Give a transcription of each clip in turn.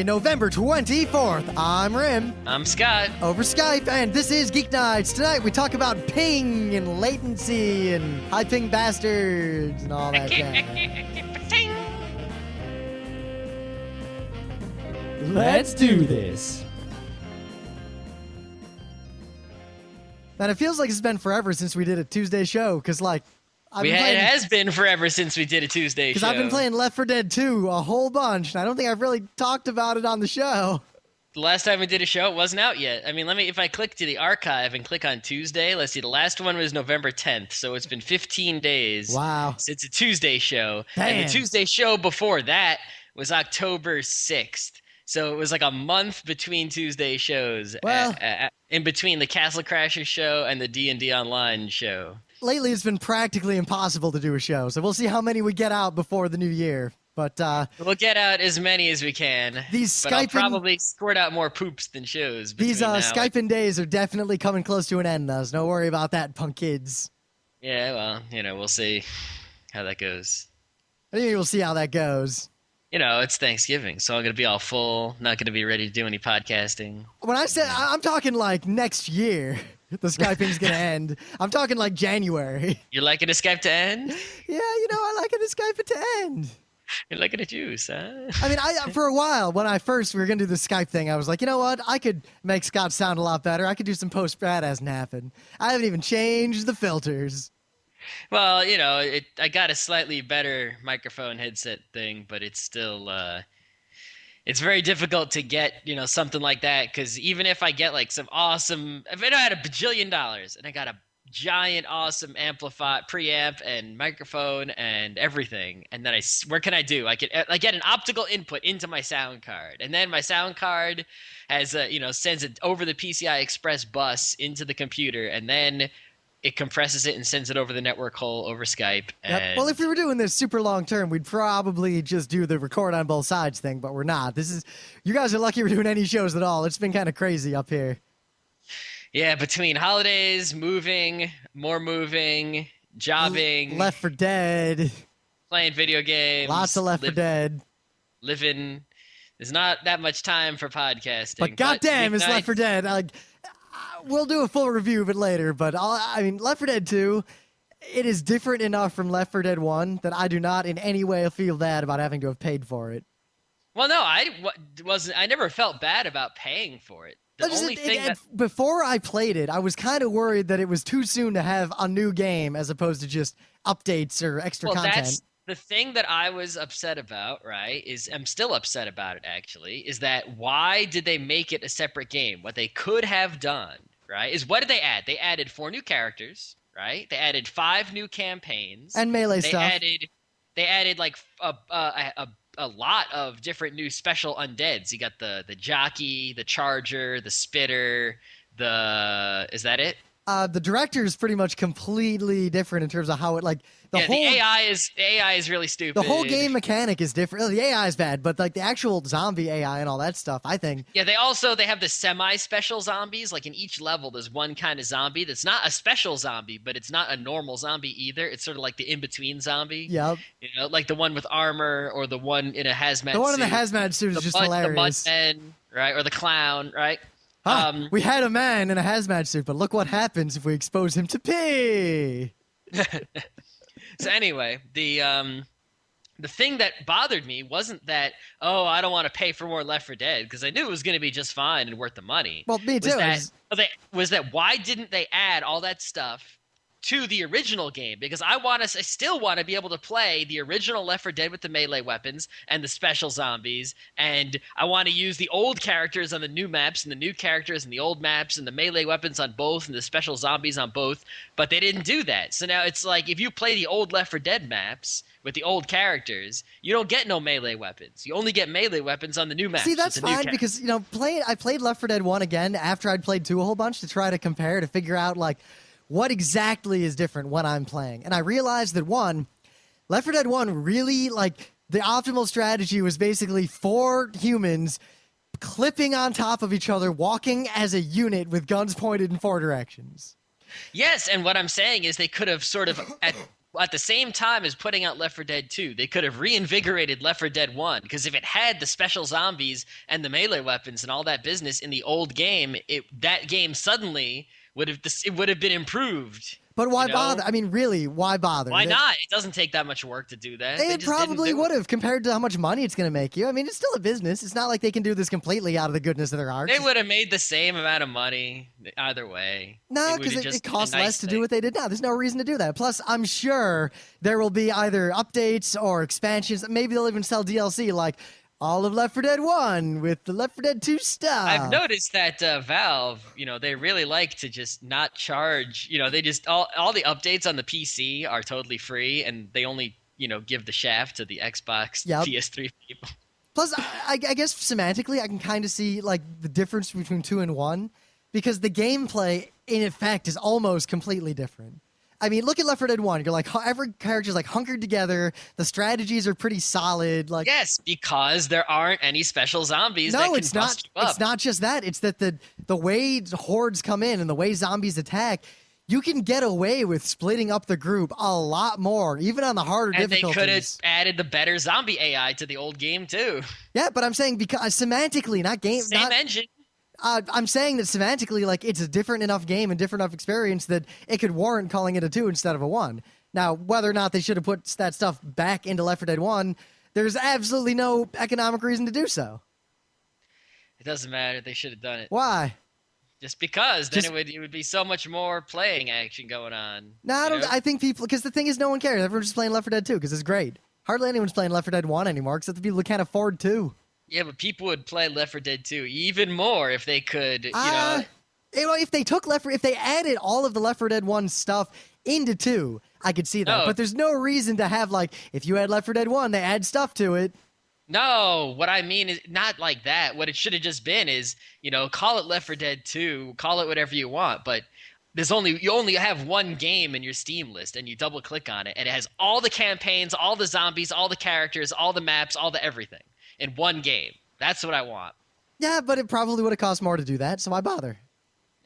November 24th. I'm Rim. I'm Scott. Over Skype, and this is Geeknights. Tonight we talk about ping and latency and high ping bastards and all that jazz. Let's do this. Man, it feels like it's been forever since we did a Tuesday show, because, like, It has been forever since we did a Tuesday show. Because I've been playing Left 4 Dead 2 a whole bunch, and I don't think I've really talked about it on the show. The last time we did a show, it wasn't out yet. I mean, if I click to the archive and click on Tuesday, let's see, the last one was November 10th, so it's been 15 days. Wow. Since a Tuesday show. Damn. And the Tuesday show before that was October 6th. So it was like a month between Tuesday shows, Well, in between the Castle Crashers show and the D&D Online show. Lately it's been practically impossible to do a show, so we'll see how many we get out before the new year. But we'll get out as many as we can. But I'll probably squirt out more poops than shows. These Skyping days are definitely coming close to an end, though, so don't worry about that, punk kids. Yeah, well, we'll see how that goes. I think we'll see how that goes. It's Thanksgiving, so I'm going to be all full, not going to be ready to do any podcasting. When I said, I'm talking like next year, the Skyping's going to end. I'm talking like January. You're liking a Skype to end? Yeah, I like it to Skype it to end. You're liking a juice, huh? I mean, for a while, when we were going to do the Skype thing, I was like, you know what? I could make Scott sound a lot better. I could do some post-grad as happen. I haven't even changed the filters. Well, I got a slightly better microphone headset thing, but it's still, it's very difficult to get, something like that, because even if I get, like, some awesome, if I had $1 bajillion and I got a giant, awesome preamp and microphone and everything, and then what can I do? I get an optical input into my sound card, and then my sound card has, sends it over the PCI Express bus into the computer, and then it compresses it and sends it over the network hole over Skype. Yep. Well, if we were doing this super long term, we'd probably just do the record on both sides thing, but we're not. You guys are lucky we're doing any shows at all. It's been kind of crazy up here. Yeah, between holidays, more moving, jobbing, Left 4 Dead, playing video games, lots of Left 4 Dead, living. There's not that much time for podcasting. But goddamn, is Left 4 Dead. We'll do a full review of it later, but Left 4 Dead 2, it is different enough from Left 4 Dead 1 that I do not in any way feel bad about having to have paid for it. Well, no, I never felt bad about paying for it. Before I played it, I was kind of worried that it was too soon to have a new game as opposed to just updates or extra content. That's the thing that I was upset about, right, I'm still upset about it, actually, is that why did they make it a separate game? What they could have done, right, is what did they add? They added 4 new characters, right? They added 5 new campaigns. And melee stuff. They added like a lot of different new special undeads. You got the jockey, the charger, the spitter, is that it? The director is pretty much completely different in terms of how it the AI is really stupid. The whole game mechanic is different. The AI is bad, but the actual zombie AI and all that stuff, I think. Yeah, they have the semi-special zombies. Like in each level, there's one kind of zombie that's not a special zombie, but it's not a normal zombie either. It's sort of like the in-between zombie. Yep. Like the one with armor or the one in a hazmat suit. The one in the hazmat suit is just hilarious. The mudman, right? Or the clown, right? We had a man in a hazmat suit, but look what happens if we expose him to pee. So anyway, the thing that bothered me wasn't that, I don't want to pay for more Left 4 Dead, because I knew it was going to be just fine and worth the money. Well, me too. Was that why didn't they add all that stuff to the original game? Because I still want to be able to play the original Left 4 Dead with the melee weapons and the special zombies, and I want to use the old characters on the new maps and the new characters and the old maps and the melee weapons on both and the special zombies on both, but they didn't do that. So now it's like if you play the old Left 4 Dead maps with the old characters, you don't get no melee weapons. You only get melee weapons on the new maps. See, that's fine because, I played Left 4 Dead 1 again after I'd played 2 a whole bunch to try to compare, to figure out, what exactly is different when I'm playing. And I realized that Left 4 Dead 1 really, the optimal strategy was basically 4 humans clipping on top of each other, walking as a unit with guns pointed in 4 directions. Yes, and what I'm saying is they could have sort of at the same time as putting out Left 4 Dead 2, they could have reinvigorated Left 4 Dead 1, because if it had the special zombies and the melee weapons and all that business in the old game, that game suddenly would have been improved. But why you know? bother? I mean, really, why bother? Why not? It doesn't take that much work to do that. It probably would have, compared to how much money it's going to make you. I mean, it's still a business. It's not like they can do this completely out of the goodness of their hearts. They would have made the same amount of money either way. No, because it costs less to do what they did now. There's no reason to do that. Plus, I'm sure there will be either updates or expansions. Maybe they'll even sell DLC like all of Left 4 Dead 1 with the Left 4 Dead 2 stuff. I've noticed that Valve, they really like to just not charge. They just all the updates on the PC are totally free, and they only give the shaft to the Xbox, PS3 people. Plus, I guess semantically, I can kind of see like the difference between 2 and 1, because the gameplay in effect is almost completely different. I mean, look at Left 4 Dead 1. You're like, every character's like hunkered together. The strategies are pretty solid. Like, yes, because there aren't any special zombies. No, that can it's not. bust you up. It's not just that. It's that the way hordes come in and the way zombies attack, you can get away with splitting up the group a lot more, even on the harder difficulties. And they could have added the better zombie AI to the old game too. Yeah, but I'm saying because semantically, not game, same engine. I'm saying that semantically, like, it's a different enough game and different enough experience that it could warrant calling it a 2 instead of a 1. Now, whether or not they should have put that stuff back into Left 4 Dead 1, there's absolutely no economic reason to do so. It doesn't matter. They should have done it. Why? Just because. Then it would be so much more playing action going on. No, I think people, because the thing is, no one cares. Everyone's just playing Left 4 Dead 2 because it's great. Hardly anyone's playing Left 4 Dead 1 anymore, except the people who can't afford 2. Yeah, but people would play Left 4 Dead 2 even more if they could, If they took if they added all of the Left 4 Dead 1 stuff into 2, I could see that. No. But there's no reason to have, like, if you had Left 4 Dead 1, they add stuff to it. No, what I mean is not like that. What it should have just been is, call it Left 4 Dead 2, call it whatever you want, but you only have one game in your Steam list, and you double click on it, and it has all the campaigns, all the zombies, all the characters, all the maps, all the everything in one game. That's what I want. Yeah, but it probably would have cost more to do that, so why bother?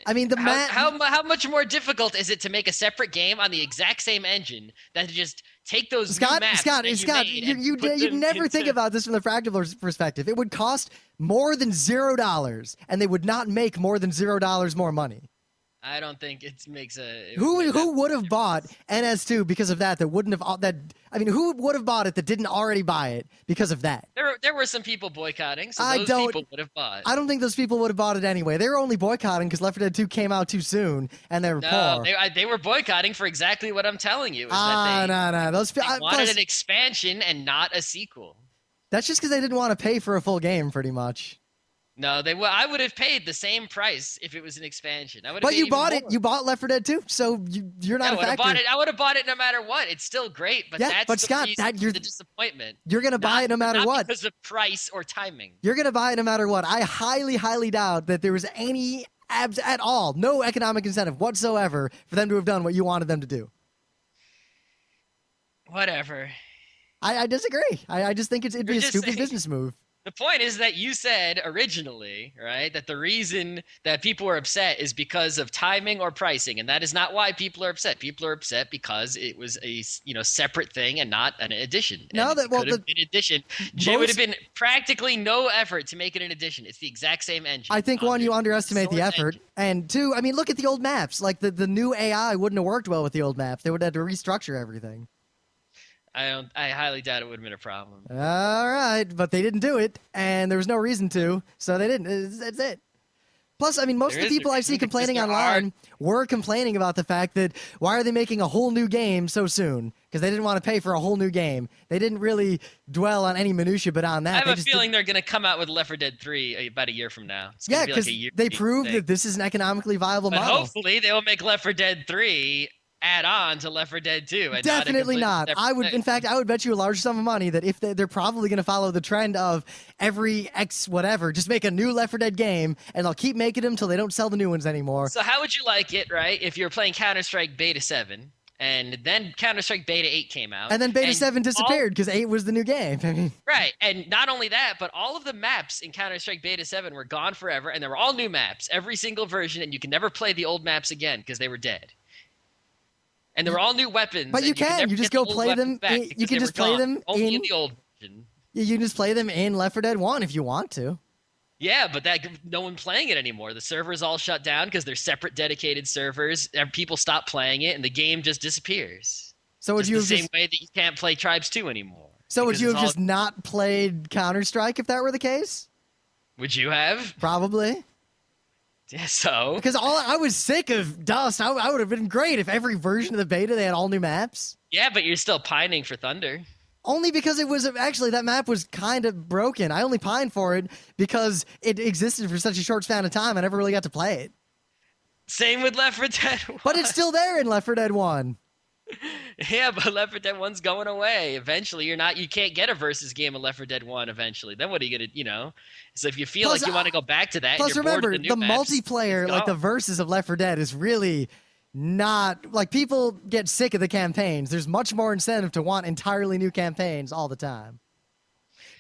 I mean, how much more difficult is it to make a separate game on the exact same engine than to just take those new maps you'd never think about this from the Fractal perspective. It would cost more than $0, and they would not make more than $0 more money. I don't think it makes a... Who would have bought NS2 because of that? Who would have bought it that didn't already buy it because of that? There were some people boycotting, so those people would have bought. I don't think those people would have bought it anyway. They were only boycotting because Left 4 Dead 2 came out too soon, and they were poor. They were boycotting for exactly what I'm telling you. No. They wanted an expansion and not a sequel. That's just because they didn't want to pay for a full game, pretty much. No, I would have paid the same price if it was an expansion. But you bought it. You bought Left 4 Dead 2, so you're not a factor. I would have bought it no matter what. It's still great, but Scott, the disappointment. You're gonna buy it no matter what. Not because of price or timing. You're gonna buy it no matter what. I highly, highly doubt that there was any at all, no economic incentive whatsoever for them to have done what you wanted them to do. Whatever. I disagree. I just think it'd be a stupid business move. The point is that you said originally, right, that the reason that people were upset is because of timing or pricing, and that is not why people are upset. People are upset because it was a separate thing and not an addition. No, that could have been addition. It would have been practically no effort to make it an addition. It's the exact same engine. I think one, you underestimate the effort, and two, I mean, look at the old maps. Like the new AI wouldn't have worked well with the old maps. They would have had to restructure everything. I highly doubt it would have been a problem. All right, but they didn't do it, and there was no reason to, so they didn't. That's it. Plus, I mean, most of the people I see complaining online were complaining about the fact that why are they making a whole new game so soon? Because they didn't want to pay for a whole new game. They didn't really dwell on any minutia, but on that. I have a feeling they're going to come out with Left 4 Dead 3 about a year from now. Yeah, because they proved that this is an economically viable model. Hopefully, they will make Left 4 Dead 3 add on to Left 4 Dead 2. And Definitely not. I would bet you a large sum of money that if they're probably going to follow the trend of every X whatever, just make a new Left 4 Dead game, and they'll keep making them until they don't sell the new ones anymore. So how would you like it, right, if you're playing Counter-Strike Beta 7, and then Counter-Strike Beta 8 came out. And then Beta 7 disappeared because 8 was the new game. I mean, right, and not only that, but all of the maps in Counter-Strike Beta 7 were gone forever, and they were all new maps, every single version, and you can never play the old maps again because they were dead. And they were all new weapons. But and you can. never You just get the go old play weapons them. back You because can they just were play gone. them Only in. the old version. You can just play them in Left 4 Dead 1 if you want to. Yeah, but no one playing it anymore. The servers all shut down because they're separate dedicated servers. And people stop playing it, and the game just disappears. So would Just you the have same just way that you can't play Tribes 2 anymore. so would because you it's have all- just not played Counter-Strike if that were the case? Would you have? Probably. Yeah, so Because I was sick of Dust. I would have been great if every version of the beta they had all new maps. yeah, but you're still pining for Thunder. Only because it was actually that map was kind of broken. I only pined for it because it existed for such a short span of time. I never really got to play it. Same with Left 4 Dead 1. But it's still there in Left 4 Dead 1. Yeah, but Left 4 Dead 1's going away. Eventually, you can't get a versus game of Left 4 Dead 1 eventually. Then what are you going to, So if you feel Plus, like you want to go back to that, Plus, and you're bored remember, of the the new maps, multiplayer, it's like the gone. versus of Left 4 Dead, is really not like people get sick of the campaigns. There's much more incentive to want entirely new campaigns all the time.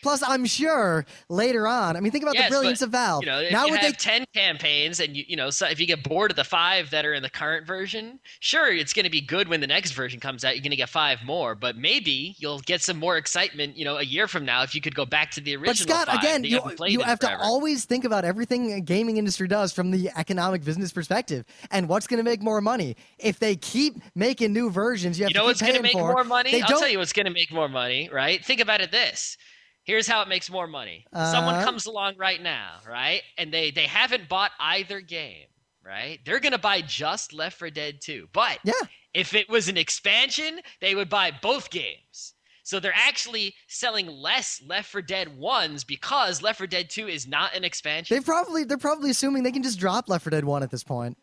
Plus, I'm sure later on, think about the Yes, brilliance but, of Valve. If Now you would have 10 campaigns and so if you get bored of the 5 that are in the current version, sure, it's going to be good when the next version comes out. You're going to get 5 more, but maybe you'll get some more excitement, a year from now if you could go back to the original But Scott, 5 again, that you haven't played you in have to forever. always think about everything a gaming industry does from the economic business perspective and what's going to make more money. If they keep making new versions, you have You know to what's keep going to paying make for. more money? They I'll don't- tell you what's going to make more money, right? Think about it this. Here's how it makes more money. Someone comes along right now, right? And they haven't bought either game, right? They're going to buy just Left 4 Dead 2. But Yeah. if it was an expansion, they would buy both games. So they're actually selling less Left 4 Dead 1s because Left 4 Dead 2 is not an expansion. They're probably assuming they can just drop Left 4 Dead 1 at this point.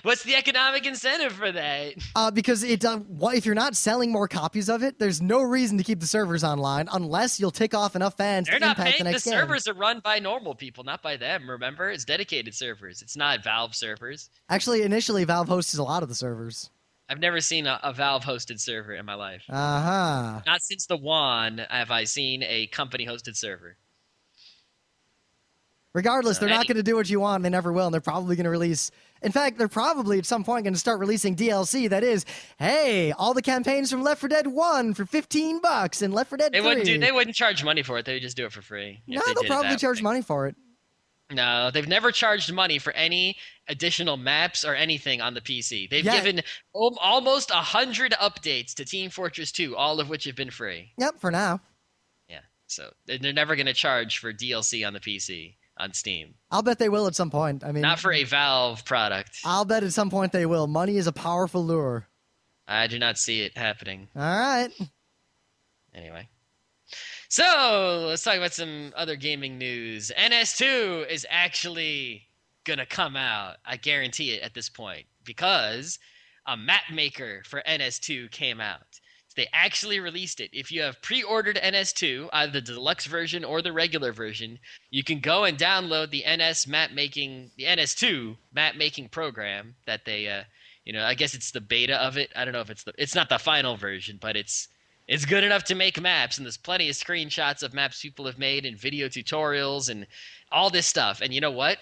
What's the economic incentive for that? Because if you're not selling more copies of it, there's no reason to keep the servers online unless you'll tick off enough fans They're to not impact paying. the The next game. servers are run by normal people, not by them. Remember, it's dedicated servers. It's not Valve servers. Actually, initially, Valve hosts a lot of the servers. I've never seen a Valve-hosted server in my life. Uh-huh. Not since the WAN have I seen a company-hosted server. Regardless, they're not Any- going to do what you want. They never will. And they're probably going to release. In fact, they're probably at some point going to start releasing DLC that is, hey, all the campaigns from Left 4 Dead 1 for $15 and Left 4 Dead 3. They wouldn't charge money for it. They would just do it for free. if No, they they'll did it probably that charge way. money for it. No, they've never charged money for any additional maps or anything on the PC. They've Yeah. given almost 100 updates to Team Fortress 2, all of which have been free. Yep, for now. Yeah, so they're never going to charge for DLC on the PC on Steam. I'll bet they will at some point. Not for a Valve product. I'll bet at some point they will. Money is a powerful lure. I do not see it happening. All right. Anyway. So, let's talk about some other gaming news. NS2 is actually going to come out. I guarantee it at this point. Because a map maker for NS2 came out. So they actually released it. If you have pre-ordered NS2, either the deluxe version or the regular version, you can go and download the NS2 map making program that they, I guess it's the beta of it. I don't know if it's not the final version, but it's good enough to make maps, and there's plenty of screenshots of maps people have made and video tutorials and all this stuff. And you know what?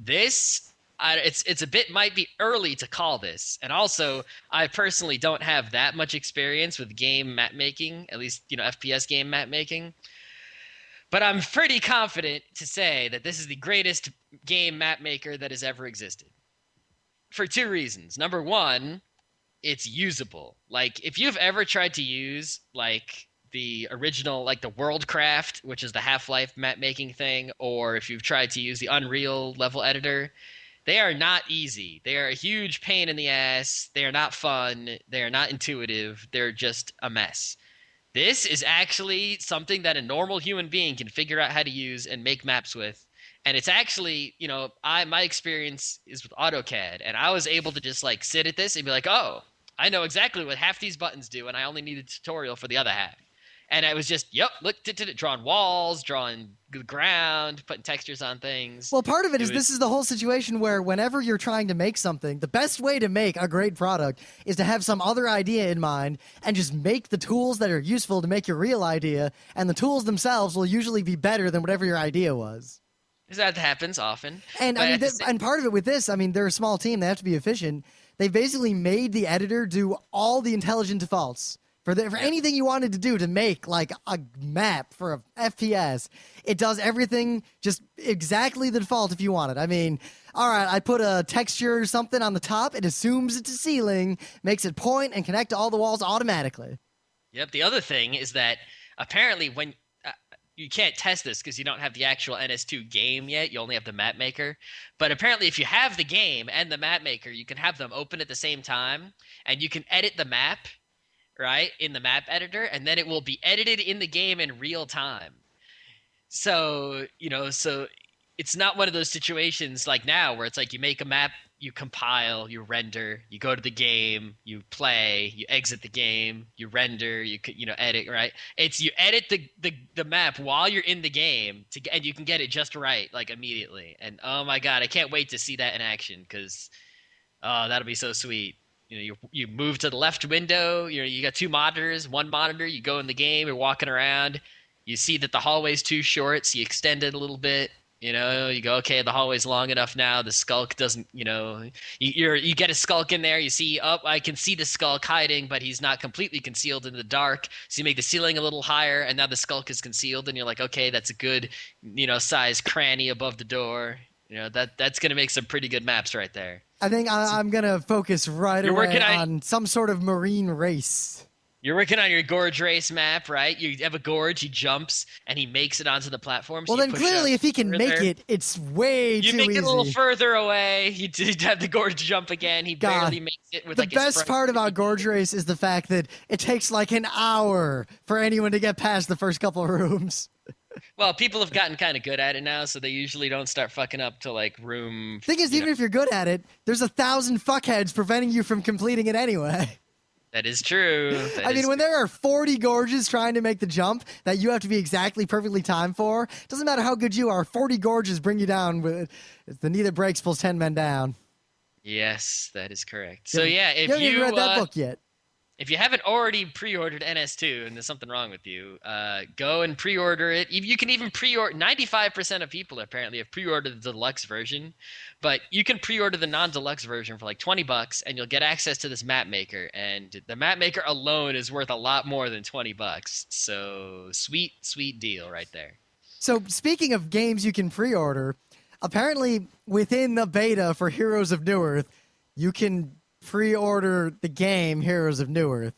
It's a bit might be early to call this. And also, I personally don't have that much experience with game map making, at least, FPS game map making. But I'm pretty confident to say that this is the greatest game map maker that has ever existed. For 2 reasons. Number 1, it's usable. Like, if you've ever tried to use the original, the Worldcraft, which is the Half-Life map making thing, or if you've tried to use the Unreal level editor, they are not easy. They are a huge pain in the ass. They are not fun. They are not intuitive. They're just a mess. This is actually something that a normal human being can figure out how to use and make maps with. And it's actually, my experience is with AutoCAD, and I was able to just sit at this and be like, oh, I know exactly what half these buttons do, and I only need a tutorial for the other half. And I was just, look, drawing walls, drawing the ground, putting textures on things. Well, part of it is this is the whole situation where whenever you're trying to make something, the best way to make a great product is to have some other idea in mind and just make the tools that are useful to make your real idea, and the tools themselves will usually be better than whatever your idea was. That happens often. And But I mean, at the and part of it with this, they're a small team; they have to be efficient. they basically made the editor do all the intelligent defaults. For anything you wanted to do to make like a map for a FPS, it does everything just exactly the default if you want it. I mean, all right, I put a texture or something on the top, it assumes it's a ceiling, makes it point and connect to all the walls automatically. Yep. The other thing is that apparently when you can't test this because you don't have the actual NS2 game yet, you only have the map maker. But apparently if you have the game and the map maker, you can have them open at the same time and you can edit the map, right, in the map editor, and then it will be edited in the game in real time. So, so it's not one of those situations like now where it's like you make a map, you compile, you render, you go to the game, you play, you exit the game, you render, you edit, right? It's you edit the map while you're in the game and you can get it just right, like immediately. And oh my God, I can't wait to see that in action because that'll be so sweet. You move to the left window. You got two monitors. One monitor, you go in the game. You're walking around. You see that the hallway's too short, so you extend it a little bit. You go, okay, the hallway's long enough now. The skulk doesn't. You get a skulk in there. You see, I can see the skulk hiding, but he's not completely concealed in the dark. So you make the ceiling a little higher, and now the skulk is concealed, and you're like, okay, that's a good, size cranny above the door. That's gonna make some pretty good maps right there. I think I'm going to focus right away on some sort of marine race. You're working on your gorge race map, right? You have a gorge, he jumps, and he makes it onto the platform. So well, then clearly if he can make it, it's way too easy. You make it a little further away. You have the gorge jump again. He barely makes it with the best part about gorge race is the fact that it takes like an hour for anyone to get past the first couple of rooms. Well, people have gotten kind of good at it now, so they usually don't start fucking up to like room. Thing is, even if you're good at it, there's 1,000 fuckheads preventing you from completing it anyway. That is true. When there are 40 gorges trying to make the jump that you have to be exactly perfectly timed for, it doesn't matter how good you are, 40 gorges bring you down. It's the knee that breaks pulls 10 men down. Yes, that is correct. So yeah, if you haven't even read that book yet. If you haven't already pre-ordered NS2 and there's something wrong with you, go and pre-order it. You can even pre-order. 95% of people apparently have pre-ordered the deluxe version, but you can pre-order the non-deluxe version for like $20, and you'll get access to this map maker. And the map maker alone is worth a lot more than $20. So sweet, sweet deal right there. So speaking of games you can pre-order, apparently within the beta for Heroes of Newerth, you can pre-order the game Heroes of Newerth.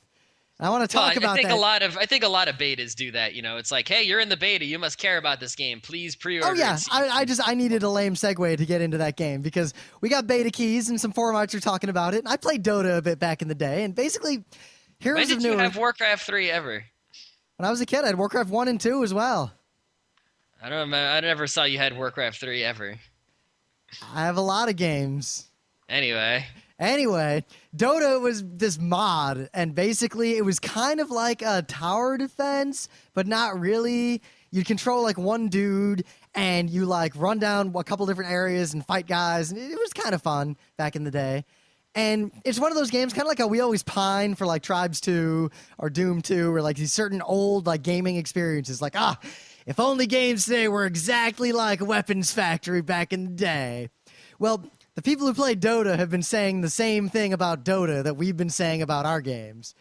I want to talk about that. I think a lot of betas do that. It's like, hey, you're in the beta, you must care about this game. Please pre-order. Oh yeah, it. I needed a lame segue to get into that game because we got beta keys and some forumites are talking about it. And I played Dota a bit back in the day, and basically, Heroes of Newerth. When did you have Warcraft 3 ever? When I was a kid, I had Warcraft 1 and 2 as well. I don't remember. I never saw you had Warcraft 3 ever. I have a lot of games. Anyway, Dota was this mod, and basically it was kind of like a tower defense, but not really. You control like one dude, and you like run down a couple different areas and fight guys, and it was kind of fun back in the day. And it's one of those games, kind of like how we always pine for like Tribes 2 or Doom 2, or like these certain old like gaming experiences. Like, if only games today were exactly like Weapons Factory back in the day. Well, the people who play Dota have been saying the same thing about Dota that we've been saying about our games.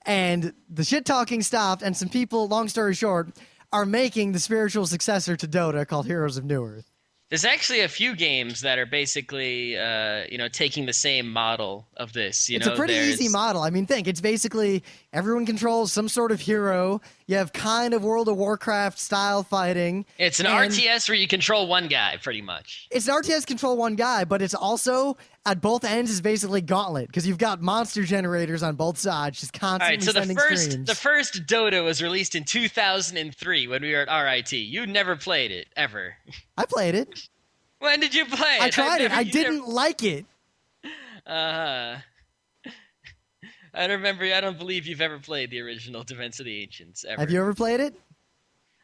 And the shit-talking stopped, and some people, long story short, are making the spiritual successor to Dota called Heroes of Newerth. There's actually a few games that are basically, taking the same model of this. It's a pretty easy model. I mean, it's basically everyone controls some sort of hero. You have kind of World of Warcraft style fighting. It's an RTS where you control one guy, pretty much. It's an RTS control one guy, but it's also at both ends is basically Gauntlet because you've got monster generators on both sides, just constantly sending streams. The first Dota was released in 2003 when we were at RIT. You never played it ever. I played it. When did you play it? I tried it. I didn't like it. I don't believe you've ever played the original Defense of the Ancients ever. Have you ever played it?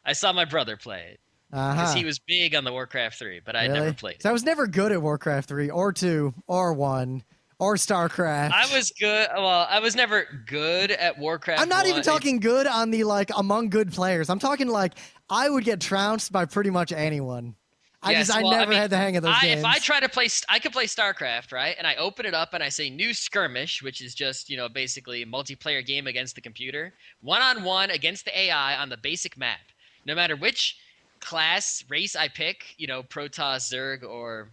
I saw my brother play it. Because he was big on the Warcraft 3, but I never played it. So I was never good at Warcraft 3 or 2 or 1 or StarCraft. I was good. Well, I was never good at Warcraft. I'm not even talking good on the, like, among good players. I'm talking, like, I would get trounced by pretty much anyone. I Yes, I well, never had the hang of those games. If I try to play, I could play StarCraft, right? And I open it up and I say new skirmish, which is just, basically a multiplayer game against the computer, one-on-one against the AI on the basic map. No matter which class, race I pick, Protoss, Zerg, or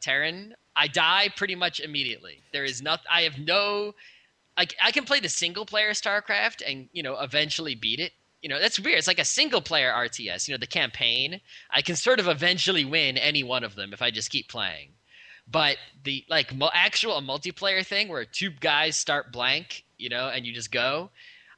Terran, I die pretty much immediately. There is nothing, I have no, I can play the single player StarCraft and, eventually beat it. That's weird. It's like a single player RTS, the campaign. I can sort of eventually win any one of them if I just keep playing. But the actual multiplayer thing where two guys start blank, and you just go,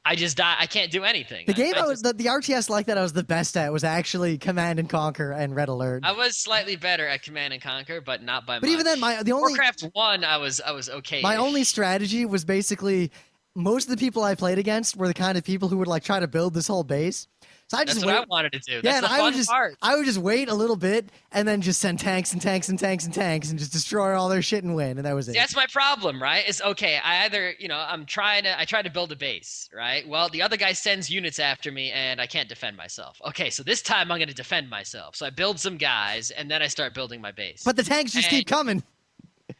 I just die. I can't do anything. The game the the RTS like that I was the best at was actually Command and Conquer and Red Alert. I was slightly better at Command and Conquer, but not by much. But even then, the only Warcraft 1, I was okay. my only strategy was basically most of the people I played against were the kind of people who would like try to build this whole base. So I just That's what I wanted to do. Yeah, That's the fun part. I would just wait a little bit and then just send tanks and tanks and tanks and tanks and just destroy all their shit and win, and that was it. That's my problem, right? It's okay. I either, I try to build a base, right? Well, the other guy sends units after me and I can't defend myself. Okay, so this time I'm going to defend myself. So I build some guys and then I start building my base. But the tanks just keep coming.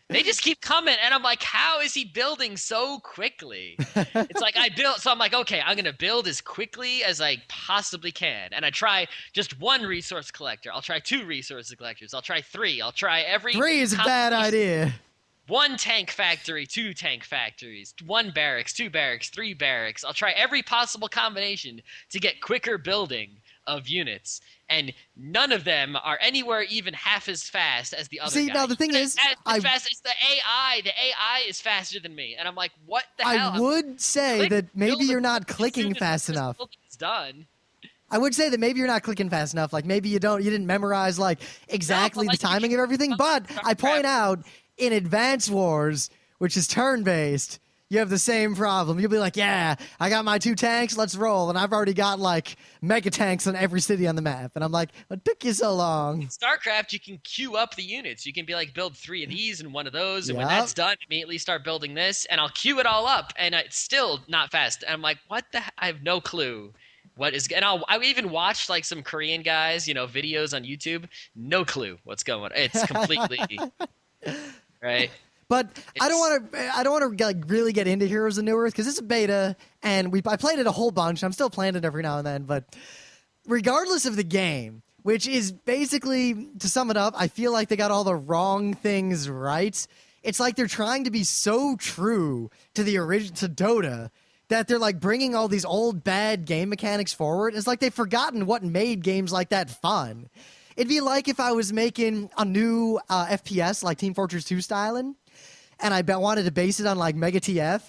They just keep coming, and I'm like, how is he building so quickly? It's like so I'm like, okay, I'm gonna build as quickly as I possibly can, and I try just one resource collector. I'll try 2 resource collectors. I'll try 3. I'll try every. 3 is a bad idea. 1 tank factory, 2 tank factories, 1 barracks, 2 barracks, 3 barracks. I'll try every possible combination to get quicker building of units, and none of them are anywhere even half as fast as the other guy. See, now the thing is, as fast as the AI. The AI is faster than me, and I'm like, what the hell? I would say that maybe you're not clicking fast enough. It's done. I would say that maybe you're not clicking fast enough. Like maybe you didn't memorize like exactly the timing of everything. But I point out in Advance Wars, which is turn-based, you have the same problem. You'll be like, yeah, I got my 2 tanks, let's roll. And I've already got like mega tanks on every city on the map. And I'm like, what took you so long? In StarCraft, you can queue up the units. You can be like, build 3 of these and 1 of those. And when that's done, immediately start building this. And I'll queue it all up. And it's still not fast. And I'm like, what the I have no clue. What is, and I even watched like some Korean guys, videos on YouTube. No clue what's going on. It's completely right. But I don't want to like really get into Heroes of Newerth because it's a beta, and I played it a whole bunch. I'm still playing it every now and then. But regardless of the game, which is basically, to sum it up, I feel like they got all the wrong things right. It's like they're trying to be so true to the to Dota that they're like bringing all these old bad game mechanics forward. It's like they've forgotten what made games like that fun. It'd be like if I was making a new FPS like Team Fortress 2 styling, and I wanted to base it on like Mega TF,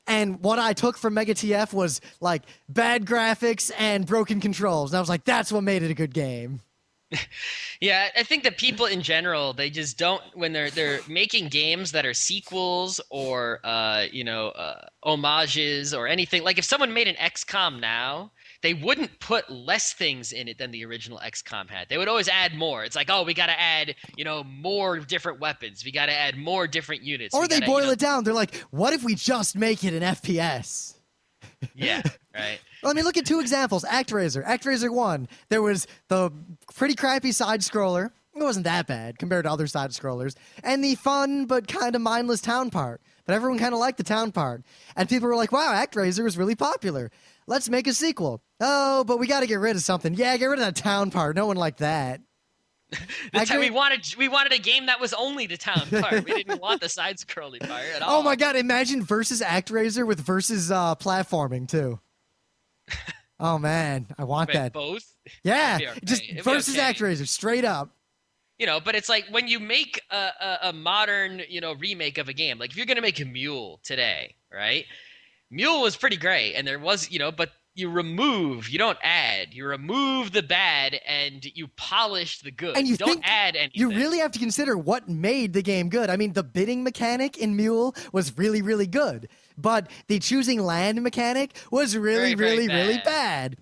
and what I took from Mega TF was like bad graphics and broken controls. And I was like, that's what made it a good game. Yeah, I think that people in general, they just don't, when they're making games that are sequels or homages or anything. Like if someone made an XCOM now, they wouldn't put less things in it than the original XCOM had. They would always add more. It's like, oh, we got to add, more different weapons. We got to add more different units. Or they boil it down. They're like, what if we just make it an FPS? Yeah, right. Well, I mean, look at 2 examples. ActRaiser. ActRaiser 1, there was the pretty crappy side-scroller. It wasn't that bad compared to other side-scrollers. And the fun but kind of mindless town part. But everyone kind of liked the town part. And people were like, wow, ActRaiser was really popular. Let's make a sequel. Oh, but we got to get rid of something. Yeah, get rid of that town part. No one liked that. We wanted a game that was only the town part. We didn't want the side-scrolling part at all. Oh my god, imagine versus ActRaiser with versus platforming too. Oh man, I want that. Both? Yeah, okay. just versus ActRaiser, straight up. But it's like when you make a modern, remake of a game, like if you're going to make a Mule today, right? Mule was pretty great, and there was, but you don't add. You remove the bad, and you polish the good. And you don't add anything. You really have to consider what made the game good. I mean, the bidding mechanic in Mule was really, really good. But the choosing land mechanic was really, very really bad.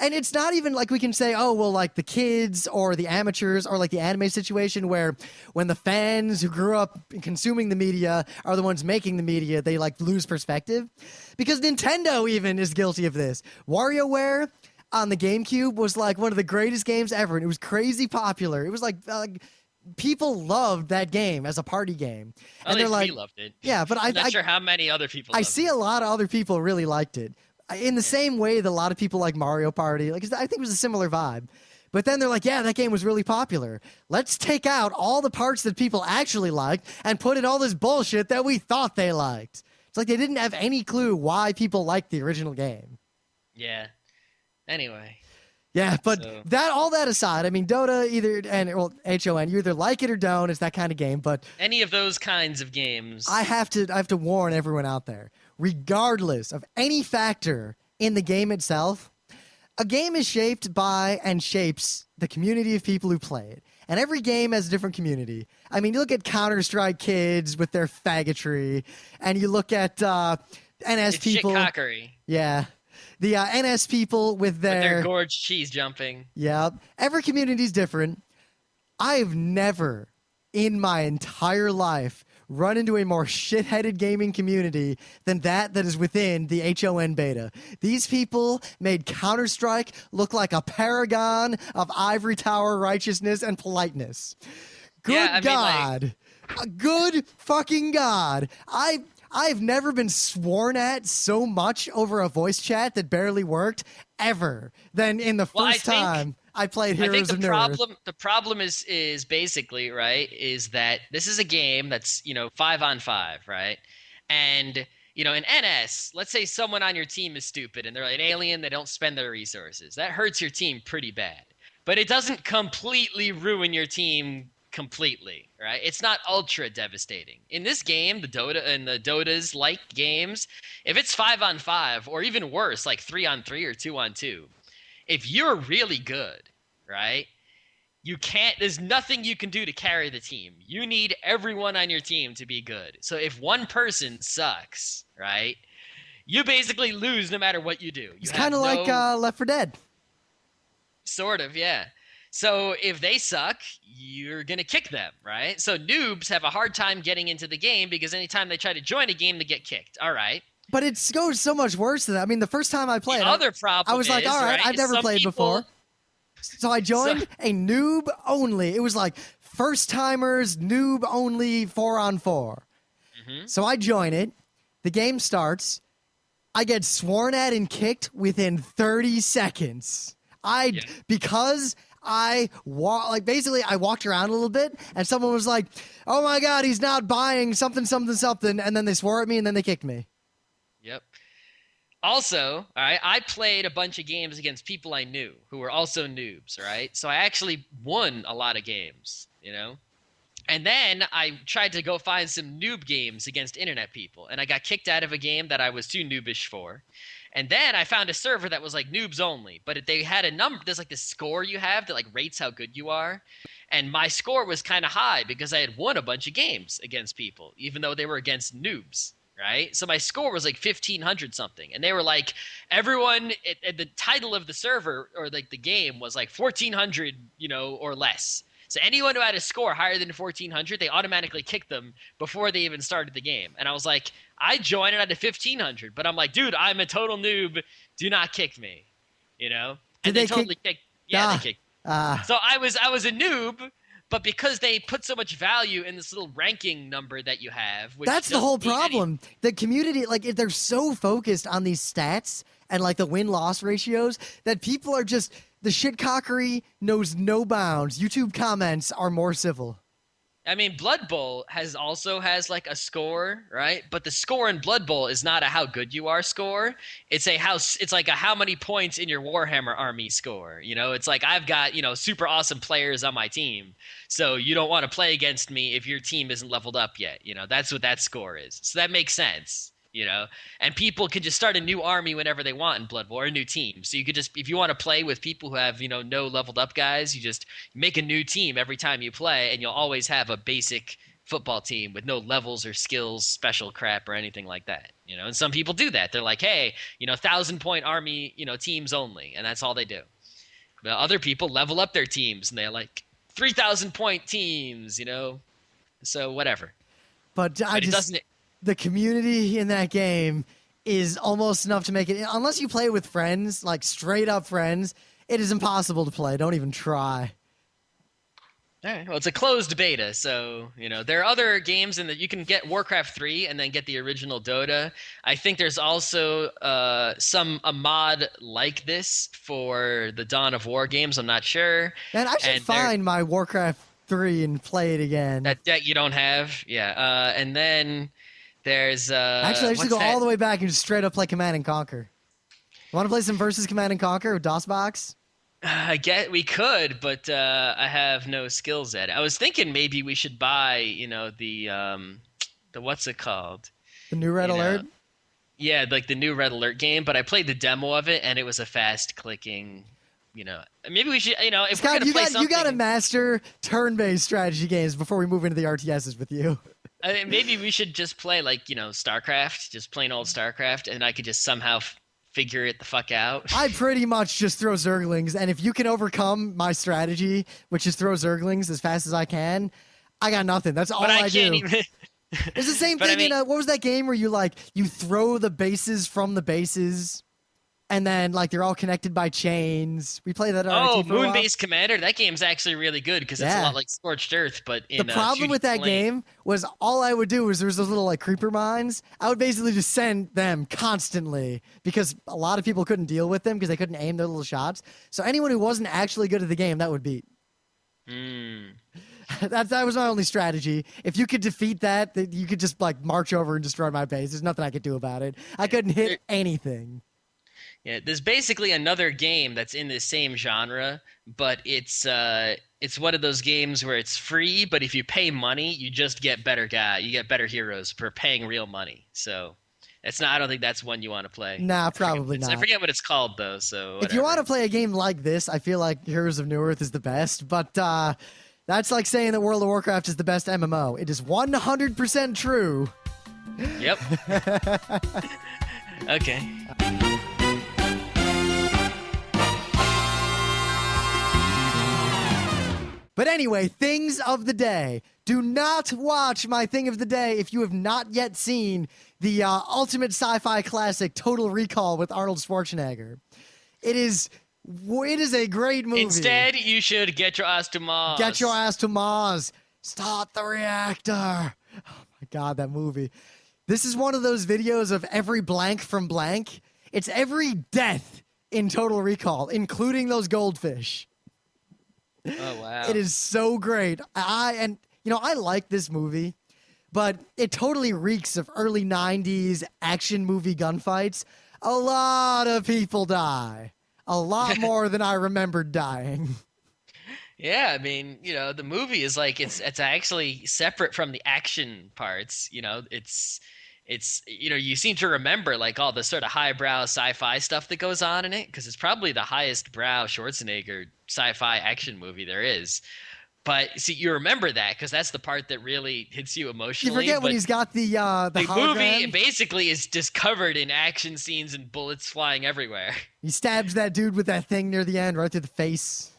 And it's not even like we can say, oh, well, like the kids or the amateurs or like the anime situation where when the fans who grew up consuming the media are the ones making the media, they like lose perspective. Because Nintendo even is guilty of this. WarioWare, on the GameCube was like one of the greatest games ever, and it was crazy popular. It was like people loved that game as a party game, At and they're least like, we loved it. yeah, but I'm not sure how many other people. I loved see it. a lot of other people really liked it. In the same way that a lot of people like Mario Party. Like, I think it was a similar vibe. But then they're like, yeah, that game was really popular. Let's take out all the parts that people actually liked and put in all this bullshit that we thought they liked. It's like they didn't have any clue why people liked the original game. Yeah. Anyway. Yeah, but So- all that aside, I mean, Dota HON, you either like it or don't. It's that kind of game. But any of those kinds of games. I have to warn everyone out there, regardless of any factor in the game itself, a game is shaped by and shapes the community of people who play it. And every game has a different community. I mean, you look at Counter-Strike kids with their faggotry, and you look at NS it's people. shit-cockery. Yeah. The NS people with Their gorge cheese jumping. Yeah. Every community is different. I've never in my entire life run into a more shit-headed gaming community than that is within the HON beta. These people made Counter-Strike look like a paragon of ivory tower righteousness and politeness. Good Yeah, I mean, God. Good fucking God. I've never been sworn at so much over a voice chat that barely worked ever than in the first time I played Heroes of Newerth. The problem is basically, right, is that this is a game that's, 5-on-5, right? And, in NS, let's say someone on your team is stupid and they're like an alien, they don't spend their resources. That hurts your team pretty bad. But it doesn't completely ruin your team completely, right? It's not ultra devastating. In this game, the Dotas like games, if it's 5-on-5 or even worse, like 3-on-3 or 2-on-2, if you're really good, right? There's nothing you can do to carry the team. You need everyone on your team to be good. So if one person sucks, right? You basically lose no matter what you do. It's kind of like Left 4 Dead. Sort of, yeah. So if they suck, you're going to kick them, right? So noobs have a hard time getting into the game because anytime they try to join a game, they get kicked. All right. But it goes so much worse than that. I mean, the first time I played, the other problem I was like, all right, I've never played before. So I joined a noob only. It was like first timers, noob only, 4-on-4. Mm-hmm. So I join it. The game starts. I get sworn at and kicked within 30 seconds. Because I walked around a little bit and someone was like, oh my God, he's not buying something, something, something. And then they swore at me and then they kicked me. Yep. Also, all right, I played a bunch of games against people I knew who were also noobs, right? So I actually won a lot of games, And then I tried to go find some noob games against internet people, and I got kicked out of a game that I was too noobish for. And then I found a server that was like noobs only, but they had a number. There's like this score you have that like rates how good you are. And my score was kind of high because I had won a bunch of games against people, even though they were against noobs, right? So my score was like 1,500 something. And they were like, everyone, the title of the server or like the game was like 1,400, or less. So anyone who had a score higher than 1,400, they automatically kicked them before they even started the game. And I was like, I joined it at 1,500, but I'm like, dude, I'm a total noob. Do not kick me, And they totally kicked. Yeah, they kicked. So I was a noob, but because they put so much value in this little ranking number that you have, that's the whole problem. The community, they're so focused on these stats and like the win-loss ratios that people are just. The shitcockery knows no bounds. YouTube comments are more civil. I mean, Blood Bowl also has like a score, right? But the score in Blood Bowl is not a how good you are score. It's like a how many points in your Warhammer army score. It's like I've got, super awesome players on my team. So you don't want to play against me if your team isn't leveled up yet. That's what that score is. So that makes sense. And people can just start a new army whenever they want in Blood Bowl or a new team. So you could just, if you want to play with people who have, no leveled up guys, you just make a new team every time you play, and you'll always have a basic football team with no levels or skills, special crap or anything like that. And some people do that. They're like, hey, 1,000-point army, teams only, and that's all they do. But other people level up their teams, and they're like 3,000-point teams, So whatever. But it doesn't. The community in that game is almost enough to make it, unless you play with friends, like straight up friends, it is impossible to play. Don't even try. All right. Well, it's a closed beta, so there are other games in that you can get Warcraft 3 and then get the original Dota. I think there's also a mod like this for the Dawn of War games. I'm not sure. Man, I should find my Warcraft 3 and play it again. That you don't have, yeah. And then there's actually I should go all the way back and just straight up play Command and Conquer. Want to play some versus Command and Conquer with DOSBox? I get we could, but I have no skills at it. I was thinking maybe we should buy, the what's it called? The new Red Alert? Yeah, like the new Red Alert game, but I played the demo of it and it was a fast clicking, maybe we should, if Scott, we're going to play something. You got to master turn-based strategy games before we move into the RTSs with you. I mean, maybe we should just play like, StarCraft, just plain old StarCraft, and I could just somehow figure it the fuck out. I pretty much just throw Zerglings, and if you can overcome my strategy, which is throw Zerglings as fast as I can, I got nothing. That's all I do. Even... It's the same thing in what was that game where you throw the bases from the bases, and then they're all connected by chains. We play that. Moon-based Commander. That game's actually really good because it's a lot like Scorched Earth, but in the problem with that game was all I would do was there's those little creeper mines. I would basically just send them constantly because a lot of people couldn't deal with them because they couldn't aim their little shots. So anyone who wasn't actually good at the game, that would beat. That was my only strategy. If you could defeat that, you could just march over and destroy my base. There's nothing I could do about it. I couldn't hit anything. Yeah, there's basically another game that's in the same genre, but it's one of those games where it's free, but if you pay money, you just get better you get better heroes for paying real money. So I don't think that's one you want to play. Nah, probably not. I forget what it's called though. So whatever. If you want to play a game like this, I feel like Heroes of Newerth is the best, but that's like saying that World of Warcraft is the best MMO. It is 100% true. Yep. Okay. But anyway, things of the day. Do not watch my thing of the day if you have not yet seen the ultimate sci-fi classic Total Recall with Arnold Schwarzenegger. It is a great movie. Instead, you should get your ass to Mars. Get your ass to Mars. Start the reactor. Oh my God, that movie. This is one of those videos of every blank from blank. It's every death in Total Recall, including those goldfish. Oh wow! It is so great. I like this movie, but it totally reeks of early '90s action movie gunfights. A lot of people die. A lot more than I remembered dying. Yeah, I mean, the movie is it's actually separate from the action parts. It's you seem to remember all the sort of highbrow sci-fi stuff that goes on in it because it's probably the highest brow Schwarzenegger sci-fi action movie there is. But see, you remember that because that's the part that really hits you emotionally. You forget when he's got the movie basically is just covered in action scenes and bullets flying everywhere. He stabs that dude with that thing near the end, right through the face.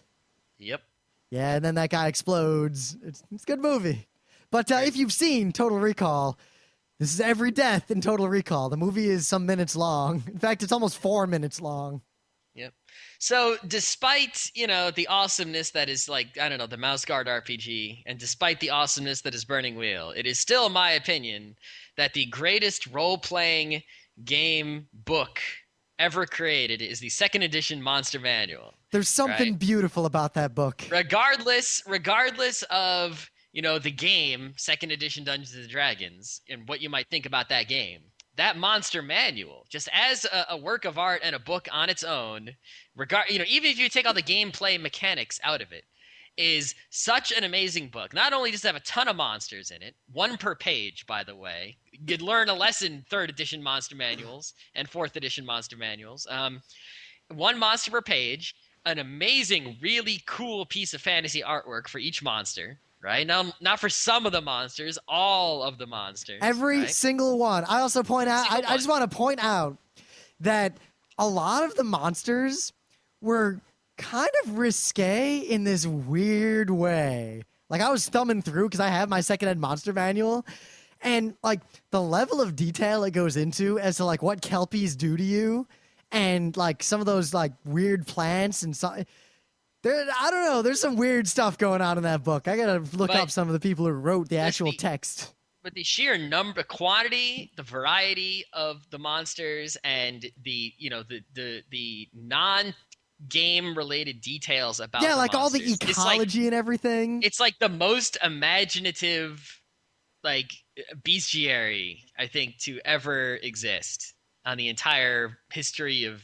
Yep. Yeah, and then that guy explodes. It's a good movie. But if you've seen Total Recall, this is every death in Total Recall. The movie is some minutes long. In fact, it's almost 4 minutes long. Yep. So despite, the awesomeness that is the Mouse Guard RPG, and despite the awesomeness that is Burning Wheel, it is still my opinion that the greatest role-playing game book ever created is the 2nd edition Monster Manual. There's something beautiful about that book. Regardless of the game, 2nd edition Dungeons and Dragons, and what you might think about that game. That Monster Manual, just as a work of art and a book on its own, even if you take all the gameplay mechanics out of it, is such an amazing book. Not only does it have a ton of monsters in it, 1 per page, by the way. You'd learn a lesson 3rd edition Monster Manuals and 4th edition Monster Manuals. 1 monster per page, an amazing, really cool piece of fantasy artwork for each monster. Right? Now, not for some of the monsters, all of the monsters. Every single one. I also point out, I just want to point out that a lot of the monsters were kind of risque in this weird way. I was thumbing through because I have my 2nd ed monster manual, And like the level of detail it goes into as to like what kelpies do to you, and like some of those like weird plants and so. I don't know. There's some weird stuff going on in that book. I gotta look But up some of the people who wrote the just actual the- text. But the sheer number, quantity, the variety of the monsters, and the the non-game related details about Yeah, the like all the monsters. ecology and everything. It's like the most imaginative like bestiary I think to ever exist on the entire history of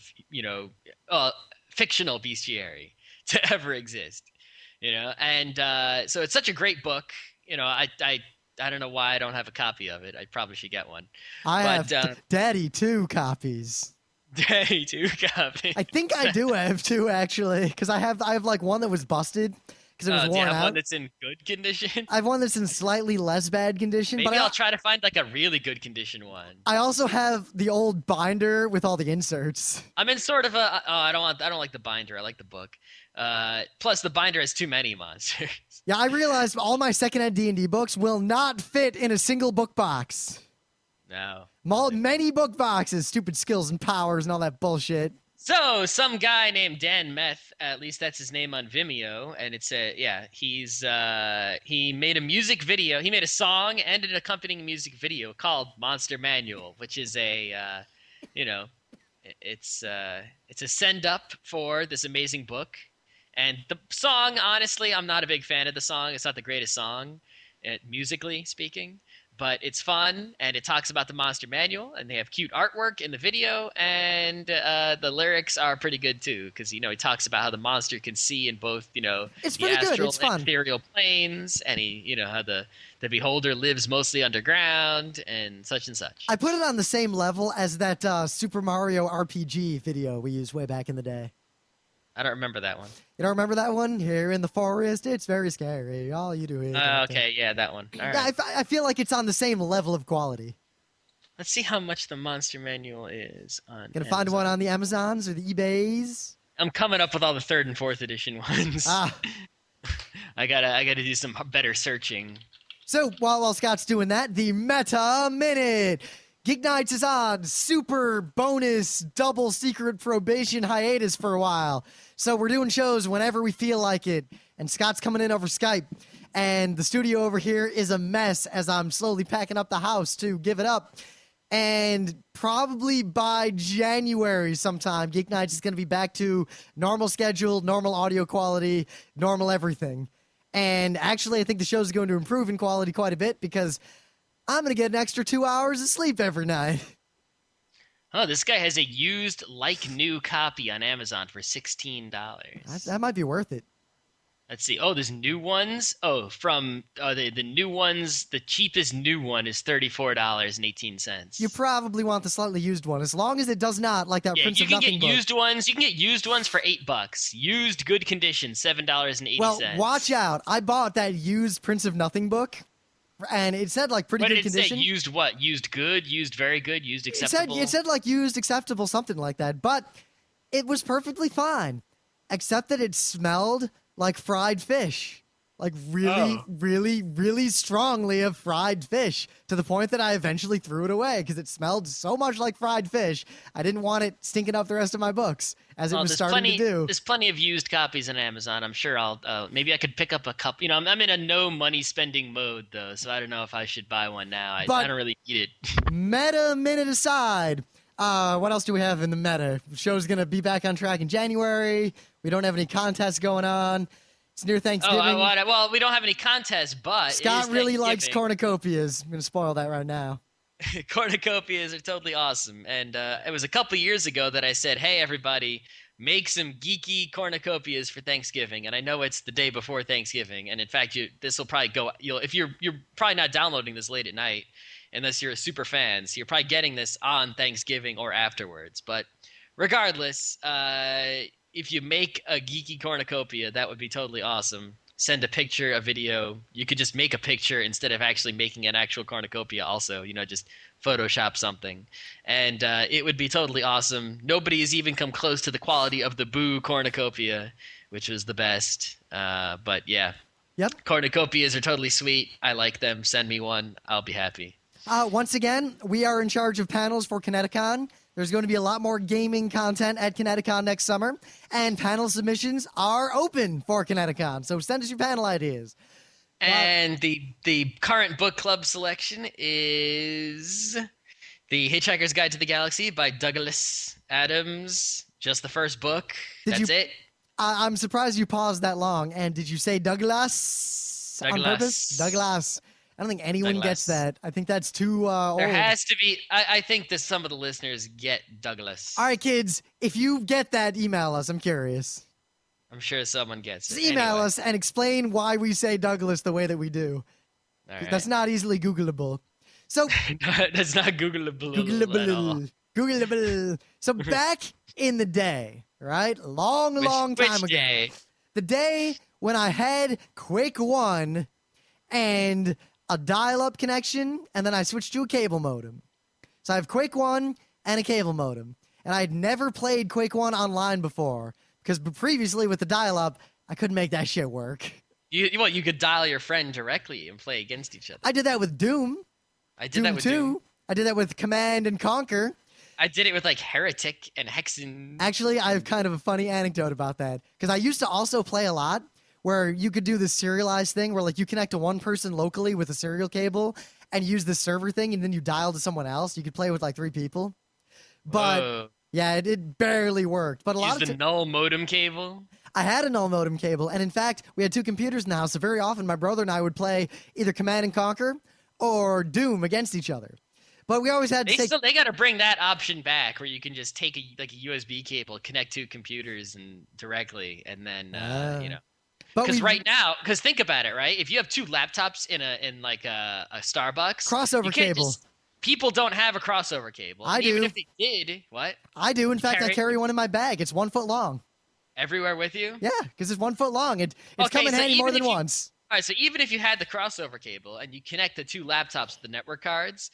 fictional bestiary to ever exist. And so it's such a great book. I don't know why I don't have a copy of it. I probably should get one. I But have Daddy 2 copies. Day two copy. I think I do have 2 actually, because I have like one that was busted because it was Do you worn have out. one that's in good condition? I have one that's in slightly less bad condition. Maybe but I'll try to find like a really good condition one. I also have the old binder with all the inserts. I'm in sort of a I don't like the binder. I like the book. Plus the binder has too many monsters. Yeah, I realized all my secondhand D&D books will not fit in a single book box. No. Many book boxes, stupid skills and powers and all that bullshit. So some guy named Dan Meth, at least that's his name on Vimeo, and he made a music video. He made a song and an accompanying music video called Monster Manual, which is it's a send up for this amazing book. And the song, honestly, I'm not a big fan of the song. It's not the greatest song, musically speaking. But it's fun, and it talks about the Monster Manual, and they have cute artwork in the video, and the lyrics are pretty good too, because he talks about how the monster can see in both It's the pretty good. astral It's and fun. ethereal planes, and how the beholder lives mostly underground and such. I put it on the same level as that Super Mario RPG video we used way back in the day. I don't remember that one. You don't remember that one? Here in the forest, it's very scary. All you do is... Okay, yeah, that one. All right. Yeah, I feel like it's on the same level of quality. Let's see how much the Monster Manual is on Gonna find one on the Amazons or the eBays. I'm coming up with all the 3rd and 4th edition ones. Ah. I gotta do some better searching. So while Scott's doing that, the Meta Minute. Geeknights is on super bonus double secret probation hiatus for a while. So we're doing shows whenever we feel like it. And Scott's coming in over Skype. And the studio over here is a mess as I'm slowly packing up the house to give it up. And probably by January sometime, Geeknights is going to be back to normal schedule, normal audio quality, normal everything. And actually, I think the show is going to improve in quality quite a bit because I'm going to get an extra 2 hours of sleep every night. Oh, this guy has a used like new copy on Amazon for $16. That might be worth it. Let's see. Oh, there's new ones. Oh, from the new ones, the cheapest new one is $34.18. You probably want the slightly used one, as long as it does not, like that Yeah, Prince you of can Nothing get book. used ones. You can get used ones for $8. Used, good condition, $7.80. Well, watch out. I bought that used Prince of Nothing book, and it said like pretty What good did it condition. say? Used what? Used good? Used very good? Used acceptable? It said like used acceptable, something like that. But it was perfectly fine, except that it smelled like fried fish. Like really, really, really strongly of fried fish, to the point that I eventually threw it away because it smelled so much like fried fish. I didn't want it stinking up the rest of my books, as it was starting to do. There's plenty of used copies on Amazon. I'm sure maybe I could pick up a couple. I'm in a no money spending mode though, so I don't know if I should buy one now. I don't really need it. Meta minute aside, what else do we have in the meta? The show's going to be back on track in January. We don't have any contests going on. It's near Thanksgiving. Well, we don't have any contests, but Scott really likes Thanksgiving. cornucopias. I'm going to spoil that right now. Cornucopias are totally awesome. And it was a couple years ago that I said, hey, everybody, make some geeky cornucopias for Thanksgiving. And I know it's the day before Thanksgiving. And in fact, this will probably go – if you're probably not downloading this late at night unless you're a super fan. So you're probably getting this on Thanksgiving or afterwards. But regardless, if you make a geeky cornucopia, that would be totally awesome. Send a picture, a video. You could just make a picture instead of actually making an actual cornucopia also, just Photoshop something. And it would be totally awesome. Nobody has even come close to the quality of the Boo cornucopia, which was the best. But yeah. Yep. Cornucopias are totally sweet. I like them. Send me one. I'll be happy. Once again, we are in charge of panels for Kineticon. There's going to be a lot more gaming content at Kineticon next summer, and panel submissions are open for Kineticon. So send us your panel ideas. And the current book club selection is The Hitchhiker's Guide to the Galaxy by Douglas Adams. Just the first book. That's it. I'm surprised you paused that long. And did you say Douglas on purpose? Douglas. I don't think anyone gets that. I think that's too old. There has to be. I think that some of the listeners get Douglas. All right, kids. If you get that, email us. I'm curious. I'm sure someone gets it. Just email us and explain why we say Douglas the way that we do. All right. That's not easily Googleable. So that's not Googleable. Googleable. So back in the day, right? Long time ago. Day? The day when I had Quake 1 and a dial-up connection, and then I switched to a cable modem. So I have Quake 1 and a cable modem. And I had never played Quake 1 online before, because previously with the dial-up, I couldn't make that shit work. You could dial your friend directly and play against each other. I did that with Doom. I did that with Doom. I did that with Command and Conquer. I did it with like Heretic and Hexen. Actually, I have kind of a funny anecdote about that, because I used to also play a lot where you could do this serialized thing where like you connect to one person locally with a serial cable and use the server thing, and then you dial to someone else. You could play with like 3 people. But yeah, it barely worked. But a lot of the null modem cable. I had a null modem cable, and in fact, we had 2 computers now, so very often my brother and I would play either Command and Conquer or Doom against each other. But we always had to they got to bring that option back where you can just take a USB cable, connect 2 computers and directly, and then Because right now, think about it, right? If you have 2 laptops in a Starbucks crossover cable, people don't have a crossover cable. I do. Even if they did, what? I do. In fact, I carry one in my bag. It's 1 foot long. Everywhere with you? Yeah, because it's 1 foot long. It's come in handy more than once. All right, so even if you had the crossover cable and you connect the 2 laptops to the network cards,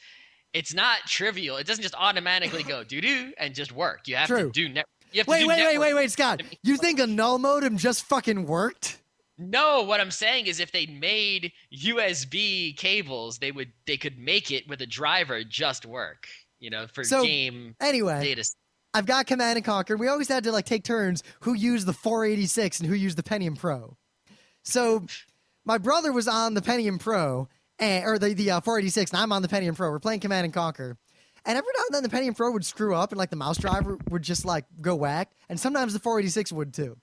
it's not trivial. It doesn't just automatically go doo-doo and just work. You have to do network. Wait, Scott. You think a null modem just fucking worked? No, what I'm saying is if they made USB cables, they could make it with a driver just work, for game data. I've got Command and Conquer. We always had to take turns who used the 486 and who used the Pentium Pro. So my brother was on the Pentium Pro, or the 486, and I'm on the Pentium Pro. We're playing Command and Conquer. And every now and then the Pentium Pro would screw up and the mouse driver would just go whack. And sometimes the 486 would too.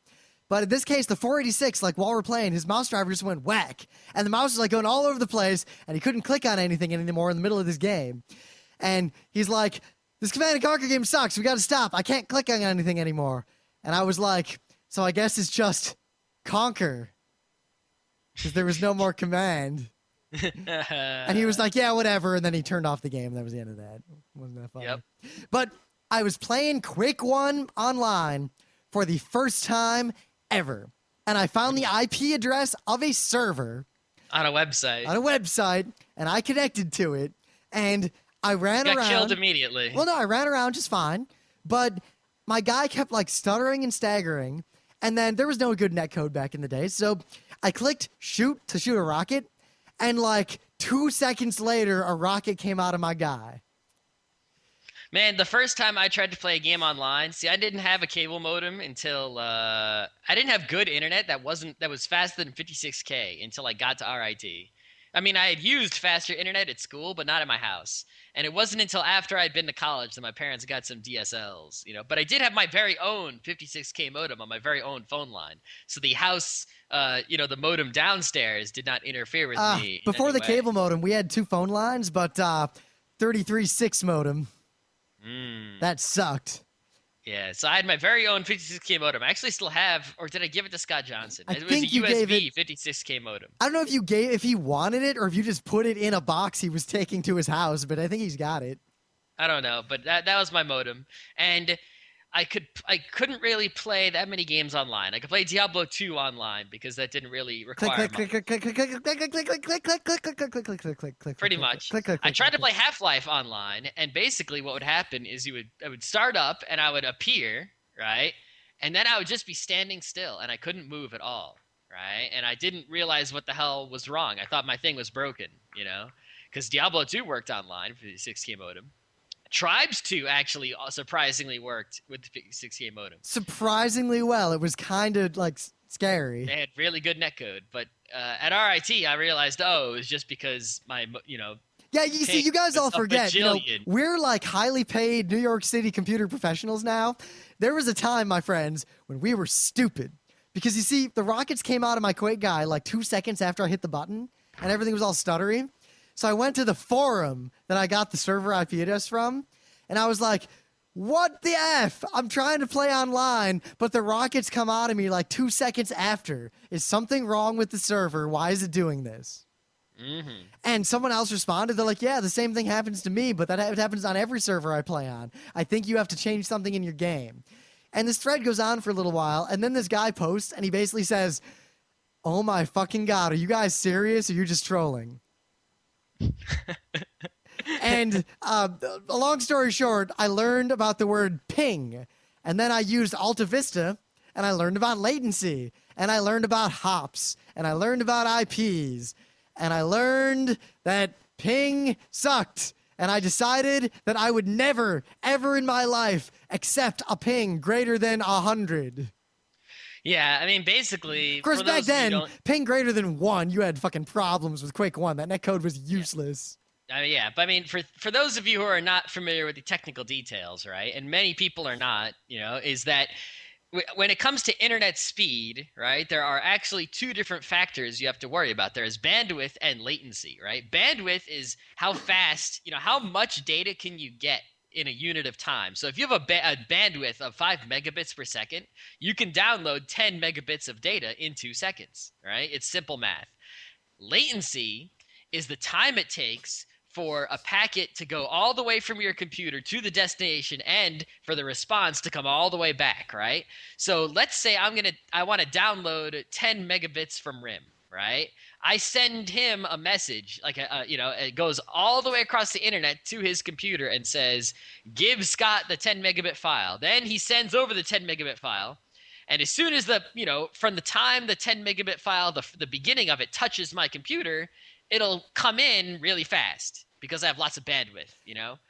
But in this case, the 486, while we're playing, his mouse driver just went whack. And the mouse was going all over the place, and he couldn't click on anything anymore in the middle of this game. And he's like, this Command and Conquer game sucks. We got to stop. I can't click on anything anymore. And I was like, so I guess it's just Conquer. Because there was no more command. And he was like, yeah, whatever. And then he turned off the game. That was the end of that. Wasn't that funny? Yep. But I was playing Quake 1 online for the first time ever. And I found the IP address of a server. On a website. And I connected to it. And I ran around. Got killed immediately. Well, no, I ran around just fine. But my guy kept stuttering and staggering. And then there was no good netcode back in the day. So I clicked shoot to shoot a rocket. And 2 seconds later, a rocket came out of my guy. Man, the first time I tried to play a game online, I didn't have a cable modem until I didn't have good internet that was faster than 56K until I got to RIT. I mean, I had used faster internet at school, but not at my house. And it wasn't until after I'd been to college that my parents got some DSLs, But I did have my very own 56K modem on my very own phone line. So the house, the modem downstairs did not interfere with me. Before the cable modem, we had 2 phone lines, but 33.6 modem. That sucked. Yeah, so I had my very own 56K modem. I actually still have, or did I give it to Scott Johnson? It was a USB 56K modem. I don't know if he wanted it or if you just put it in a box he was taking to his house, but I think he's got it. I don't know, but that was my modem. And I couldn't really play that many games online. I could play Diablo 2 online because that didn't really require pretty much. I tried to play Half-Life online, and basically what would happen is I would start up and I would appear, right? And then I would just be standing still and I couldn't move at all, right? And I didn't realize what the hell was wrong. I thought my thing was broken, because Diablo 2 worked online for the 6K modem. Tribes 2 actually surprisingly worked with the 6K modem. Surprisingly well. It was kind of like scary. They had really good netcode, but at RIT I realized, it was just because Yeah, you see, you guys was all a forget, bajillion. we're like highly paid New York City computer professionals now. There was a time, my friends, when we were stupid. Because you see, the rockets came out of my Quake guy like 2 seconds after I hit the button, and everything was all stuttery. So I went to the forum that I got the server IP address from, and I was like, what the F? I'm trying to play online, but the rockets come out of me like 2 seconds after. Is something wrong with the server? Why is it doing this? Mm-hmm. And someone else responded. They're like, yeah, the same thing happens to me, but that happens on every server I play on. I think you have to change something in your game. And this thread goes on for a little while, and then this guy posts, and he basically says, oh my fucking God, are you guys serious, or are you just trolling? And a long story short, I learned about the word ping, and then I used Alta Vista, and I learned about latency, and I learned about hops, and I learned about IPs, and I learned that ping sucked. And I decided that I would never, ever in my life accept a ping greater than 100. Yeah, I mean, basically, Of course, for back those of you who then, don't- ping greater than 1, you had fucking problems with Quake 1. That netcode was useless. yeah, but I mean, for those of you who are not familiar with the technical details, right, and many people are not, is that when it comes to internet speed, right, there are actually two different factors you have to worry about. There is bandwidth and latency, right? Bandwidth is how fast, how much data can you get in a unit of time. So if you have a bandwidth of 5 megabits per second, you can download 10 megabits of data in 2 seconds, right? It's simple math. Latency is the time it takes for a packet to go all the way from your computer to the destination and for the response to come all the way back, right? So let's say I want to download 10 megabits from RIM, right? I send him a message, like it goes all the way across the internet to his computer and says, "Give Scott the 10 megabit file." Then he sends over the 10 megabit file. And as soon as from the time the 10 megabit file, the beginning of it touches my computer, it'll come in really fast because I have lots of bandwidth,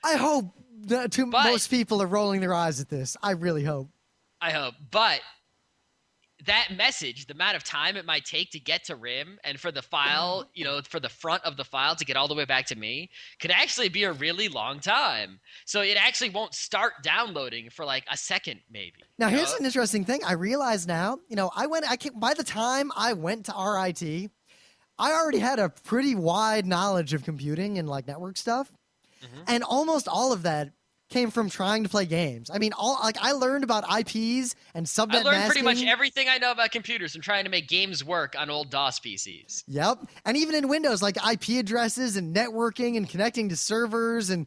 I hope that most people are rolling their eyes at this. I really hope. I hope. But that message, the amount of time it might take to get to RIM and for the file, for the front of the file to get all the way back to me, could actually be a really long time. So it actually won't start downloading for like a second, maybe. Now, here's an interesting thing. I realize now, by the time I went to RIT, I already had a pretty wide knowledge of computing and like network stuff. Mm-hmm. And almost all of that came from trying to play games. I mean, I learned about IPs and subnet masking. I learned pretty much everything I know about computers from trying to make games work on old DOS PCs. Yep. And even in Windows, like IP addresses and networking and connecting to servers and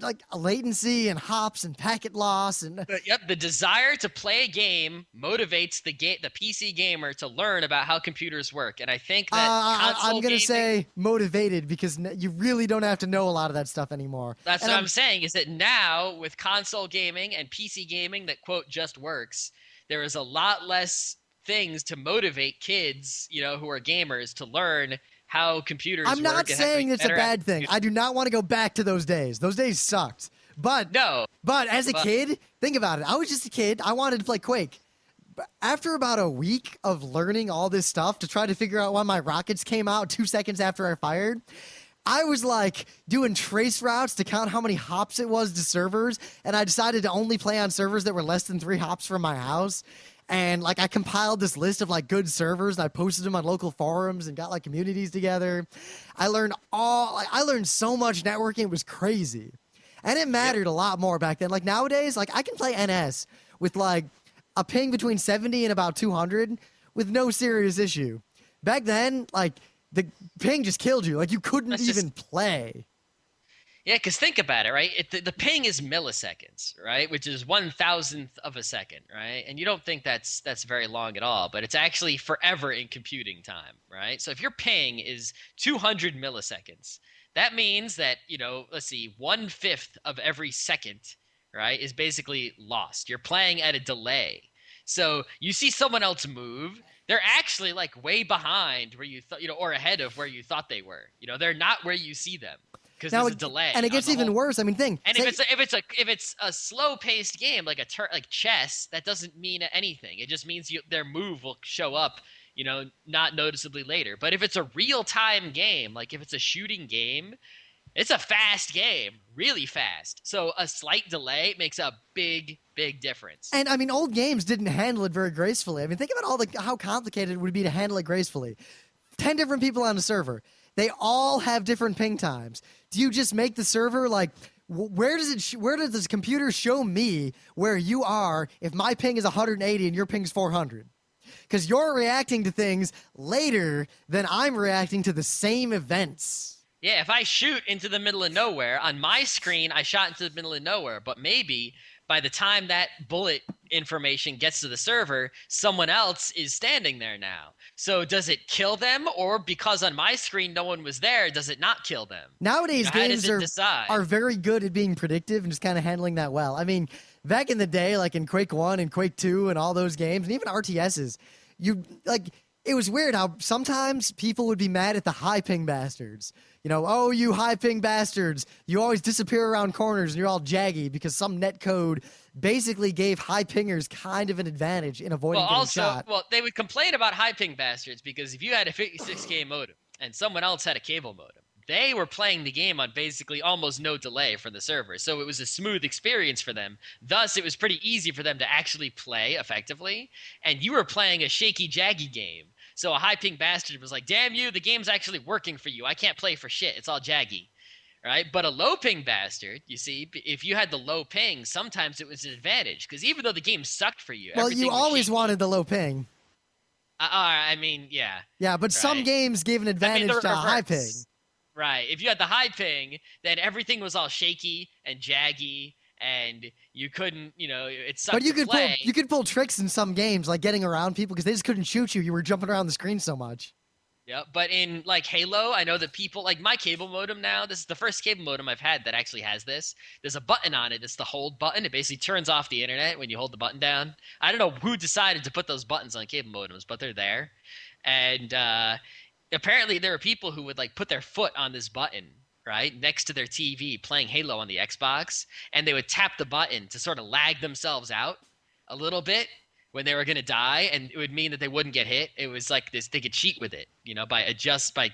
like latency and hops and packet loss and yep, the desire to play a game motivates the PC gamer to learn about how computers work, and I think that I'm gonna say motivated because you really don't have to know a lot of that stuff anymore. That's what I'm saying is that now with console gaming and PC gaming that quote just works, there is a lot less things to motivate kids, who are gamers to learn how computers work. I'm not saying it's a bad thing. I do not want to go back to those days. Those days sucked. But as a kid, think about it. I was just a kid. I wanted to play Quake. But after about a week of learning all this stuff to try to figure out why my rockets came out 2 seconds after I fired, I was like doing trace routes to count how many hops it was to servers, and I decided to only play on servers that were less than 3 hops from my house. And like I compiled this list of like good servers and I posted them on local forums and got like communities together. I learned so much networking. It was crazy. And it mattered a lot more back then. Like nowadays, like I can play NS with like a ping between 70 and about 200 with no serious issue. Back then, like the ping just killed you. Like you couldn't even play. Yeah, because think about it, right? The ping is milliseconds, right? Which is 1,000th of a second, right? And you don't think that's very long at all, but it's actually forever in computing time, right? So if your ping is 200 milliseconds, that means that, let's see, 1/5 of every second, right, is basically lost. You're playing at a delay. So you see someone else move, they're actually like way behind where you thought, or ahead of where you thought they were. They're not where you see them because Now, there's a delay. and it on gets the even whole. worse. I mean, And if it's a slow paced game like like chess, that doesn't mean anything. It just means their move will show up, not noticeably later. But if it's a real time game, like if it's a shooting game, it's a fast game, really fast. So a slight delay makes a big, big difference. And I mean, old games didn't handle it very gracefully. I mean, think about how complicated it would be to handle it gracefully. 10 different people on a server. They all have different ping times. Do you just make the server like, where does the computer show me where you are if my ping is 180 and your ping is 400? Because you're reacting to things later than I'm reacting to the same events. Yeah, if I shoot into the middle of nowhere, on my screen, I shot into the middle of nowhere, but maybe by the time that bullet information gets to the server, someone else is standing there now. So does it kill them, or because on my screen no one was there, does it not kill them? Nowadays, how games does it are very good at being predictive and just kind of handling that well. I mean, back in the day, like in Quake 1 and Quake 2 and all those games, and even RTSs, it was weird how sometimes people would be mad at the high ping bastards. Oh, you high ping bastards. You always disappear around corners and you're all jaggy because some net code basically gave high pingers kind of an advantage in avoiding getting shot. Well, they would complain about high ping bastards because if you had a 56K modem and someone else had a cable modem, they were playing the game on basically almost no delay from the server. So it was a smooth experience for them. Thus, it was pretty easy for them to actually play effectively. And you were playing a shaky, jaggy game. So a high ping bastard was like, damn you, the game's actually working for you. I can't play for shit. It's all jaggy. Right? But a low ping bastard, you see, if you had the low ping, sometimes it was an advantage. Because even though the game sucked for you, well, you always wanted the low ping. I mean, yeah. Yeah, but some games gave an advantage to a high ping. Right. If you had the high ping, then everything was all shaky and jaggy, and you couldn't, it sucked. But you could pull tricks in some games, like getting around people because they just couldn't shoot you. You were jumping around the screen so much. Yeah, but in like Halo, I know that people like my cable modem now. This is the first cable modem I've had that actually has this. There's a button on it. It's the hold button. It basically turns off the internet when you hold the button down. I don't know who decided to put those buttons on cable modems, but they're there. And apparently there are people who would like put their foot on this button right next to their TV playing Halo on the Xbox, and they would tap the button to sort of lag themselves out a little bit when they were going to die, and it would mean that they wouldn't get hit. It was like this, they could cheat with it, by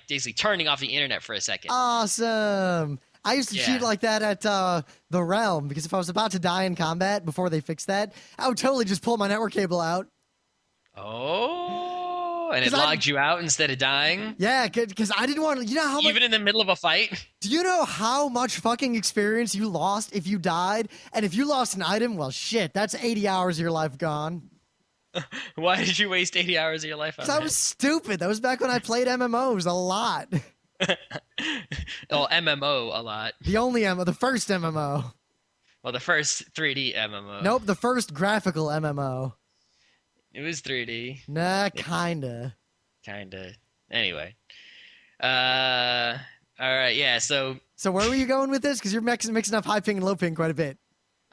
basically turning off the internet for a second. Awesome. I used to cheat like that at the Realm, because if I was about to die in combat before they fixed that, I would totally just pull my network cable out. Oh, and it logged you out instead of dying? Yeah, because I didn't want to, how much... Even in the middle of a fight? Do you know how much fucking experience you lost if you died? And if you lost an item, well, shit, that's 80 hours of your life gone. Why did you waste 80 hours of your life on that? Because I was stupid. That was back when I played MMOs a lot. Oh, MMO a lot. The first MMO. Well, the first 3D MMO. Nope, the first graphical MMO. It was 3D. Nah, kinda. Kinda. Anyway. All right, yeah, so where were you going with this? Because you're mixing up high ping and low ping quite a bit.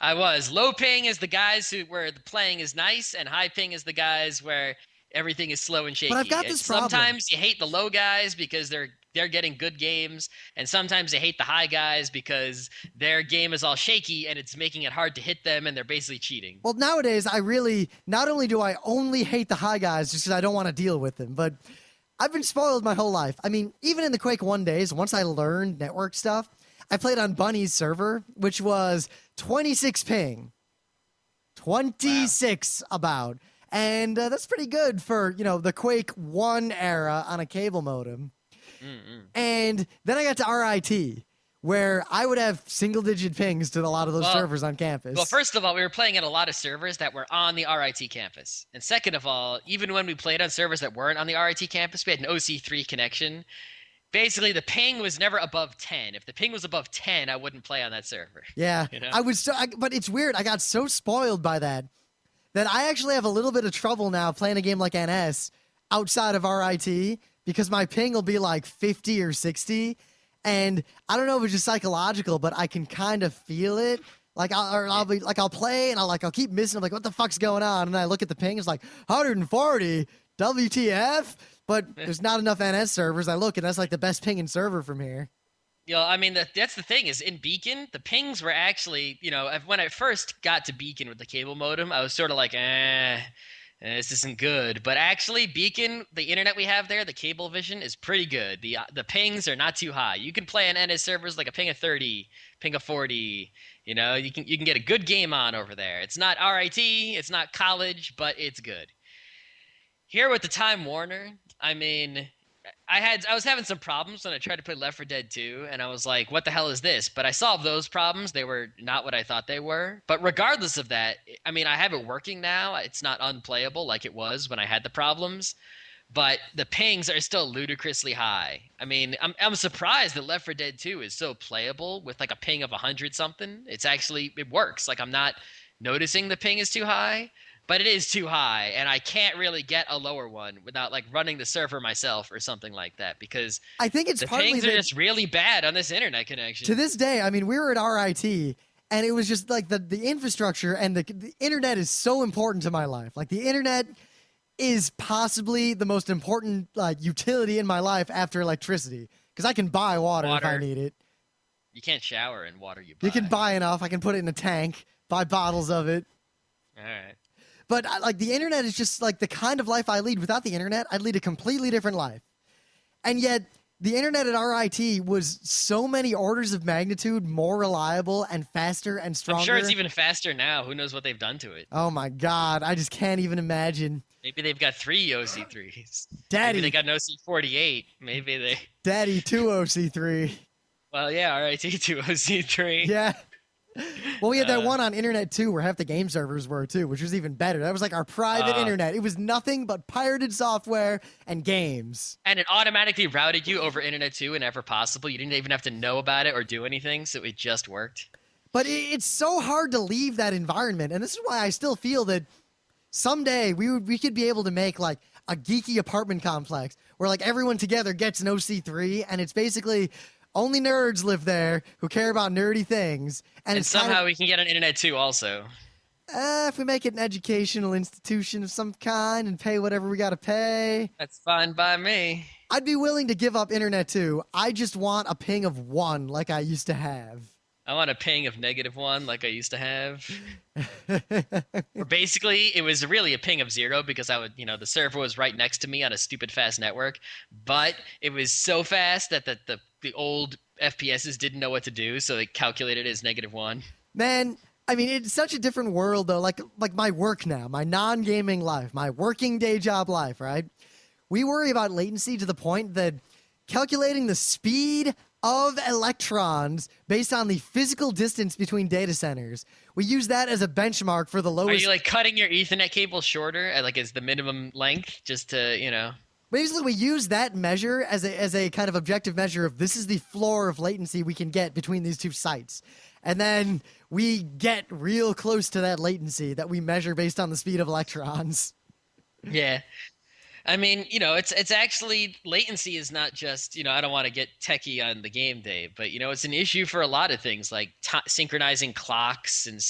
I was. Low ping is the guys where the playing is nice, and high ping is the guys where everything is slow and shaky. But I've got this problem. Sometimes you hate the low guys because they're getting good games, and sometimes you hate the high guys because their game is all shaky and it's making it hard to hit them, and they're basically cheating. Well, nowadays not only do I only hate the high guys just because I don't want to deal with them, but I've been spoiled my whole life. I mean, even in the Quake 1 days, once I learned network stuff, I played on Bunny's server, which was 26 ping. 26 about. And that's pretty good for, the Quake 1 era on a cable modem. Mm-mm. And then I got to RIT, where I would have single-digit pings to a lot of those servers on campus. Well, first of all, we were playing at a lot of servers that were on the RIT campus. And second of all, even when we played on servers that weren't on the RIT campus, we had an OC3 connection. Basically, the ping was never above 10. If the ping was above 10, I wouldn't play on that server. Yeah, but it's weird. I got so spoiled by that I actually have a little bit of trouble now playing a game like NS outside of RIT because my ping will be like 50 or 60. And I don't know if it's just psychological, but I can kind of feel it. Like I'll play and I'll keep missing. I'm like, what the fuck's going on? And then I look at the ping, it's like 140 WTF. But there's not enough NS servers. I look and that's like the best pinging server from here. I mean, that's the thing is in Beacon, the pings were actually, when I first got to Beacon with the cable modem, I was sort of like, this isn't good. But actually, Beacon, the internet we have there, the cable vision is pretty good. The pings are not too high. You can play on NS servers like a ping of 30, ping of 40. You can get a good game on over there. It's not RIT, it's not college, but it's good. Here with the Time Warner, I mean, I was having some problems when I tried to play Left 4 Dead 2, and I was like, what the hell is this? But I solved those problems. They were not what I thought they were. But regardless of that, I mean, I have it working now. It's not unplayable like it was when I had the problems. But the pings are still ludicrously high. I mean, I'm surprised that Left 4 Dead 2 is so playable with like a ping of 100-something. It works. Like, I'm not noticing the ping is too high. But it is too high, and I can't really get a lower one without like running the server myself or something like that because I think it's the partly pings are just really bad on this internet connection. To this day, I mean, we were at RIT, and it was just like the infrastructure and the internet is so important to my life. Like the internet is possibly the most important like utility in my life after electricity because I can buy water if I need it. You can't shower in water you buy. You can buy enough. I can put it in a tank, buy bottles of it. All right. But like the internet is just like the kind of life I lead. Without the internet, I'd lead a completely different life. And yet the internet at RIT was so many orders of magnitude more reliable and faster and stronger. I'm sure it's even faster now. Who knows what they've done to it? Oh my God. I just can't even imagine. Maybe they've got 3 OC3s. Daddy. Maybe they got an OC48. Maybe they... Daddy 2 OC3. Well, yeah, RIT 2 OC3. Yeah. Well, we had that one on Internet 2 where half the game servers were too, which was even better. That was like our private internet. It was nothing but pirated software and games. And it automatically routed you over Internet 2 whenever possible. You didn't even have to know about it or do anything, so it just worked. But it's so hard to leave that environment, and this is why I still feel that someday we could be able to make like a geeky apartment complex where like everyone together gets an OC3, and it's basically only nerds live there who care about nerdy things. And somehow we can get an Internet 2 also. If we make it an educational institution of some kind and pay whatever we got to pay. That's fine by me. I'd be willing to give up Internet 2. I just want a ping of 1 like I used to have. I want a ping of -1 like I used to have. Or basically, it was really a ping of 0 because the server was right next to me on a stupid fast network. But it was so fast that the old FPSs didn't know what to do, so they calculated it as -1. Man, I mean, it's such a different world, though. Like my work now, my non-gaming life, my working day job life, right? We worry about latency to the point that calculating the speed of electrons based on the physical distance between data centers. We use that as a benchmark for the lowest. Are you like cutting your Ethernet cable shorter as the minimum length just to, Basically, we use that measure as a kind of objective measure of this is the floor of latency we can get between these two sites. And then we get real close to that latency that we measure based on the speed of electrons. Yeah. I mean, it's actually latency is not just, I don't want to get techie on the game day, but, it's an issue for a lot of things like synchronizing clocks and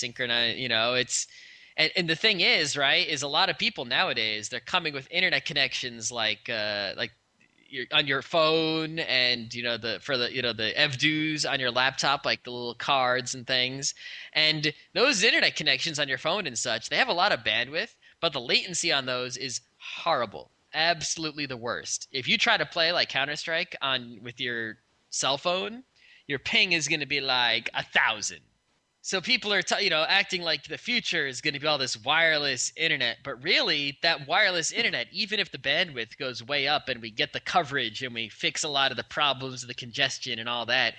and the thing is, right, is a lot of people nowadays, they're coming with internet connections like on your phone and, the EVDUs on your laptop, like the little cards and things. And those internet connections on your phone and such, they have a lot of bandwidth, but the latency on those is horrible. Absolutely the worst. If you try to play like Counter-Strike with your cell phone, your ping is going to be like 1,000. So people are acting like the future is going to be all this wireless internet, but really that wireless internet, even if the bandwidth goes way up and we get the coverage and we fix a lot of the problems of the congestion and all that,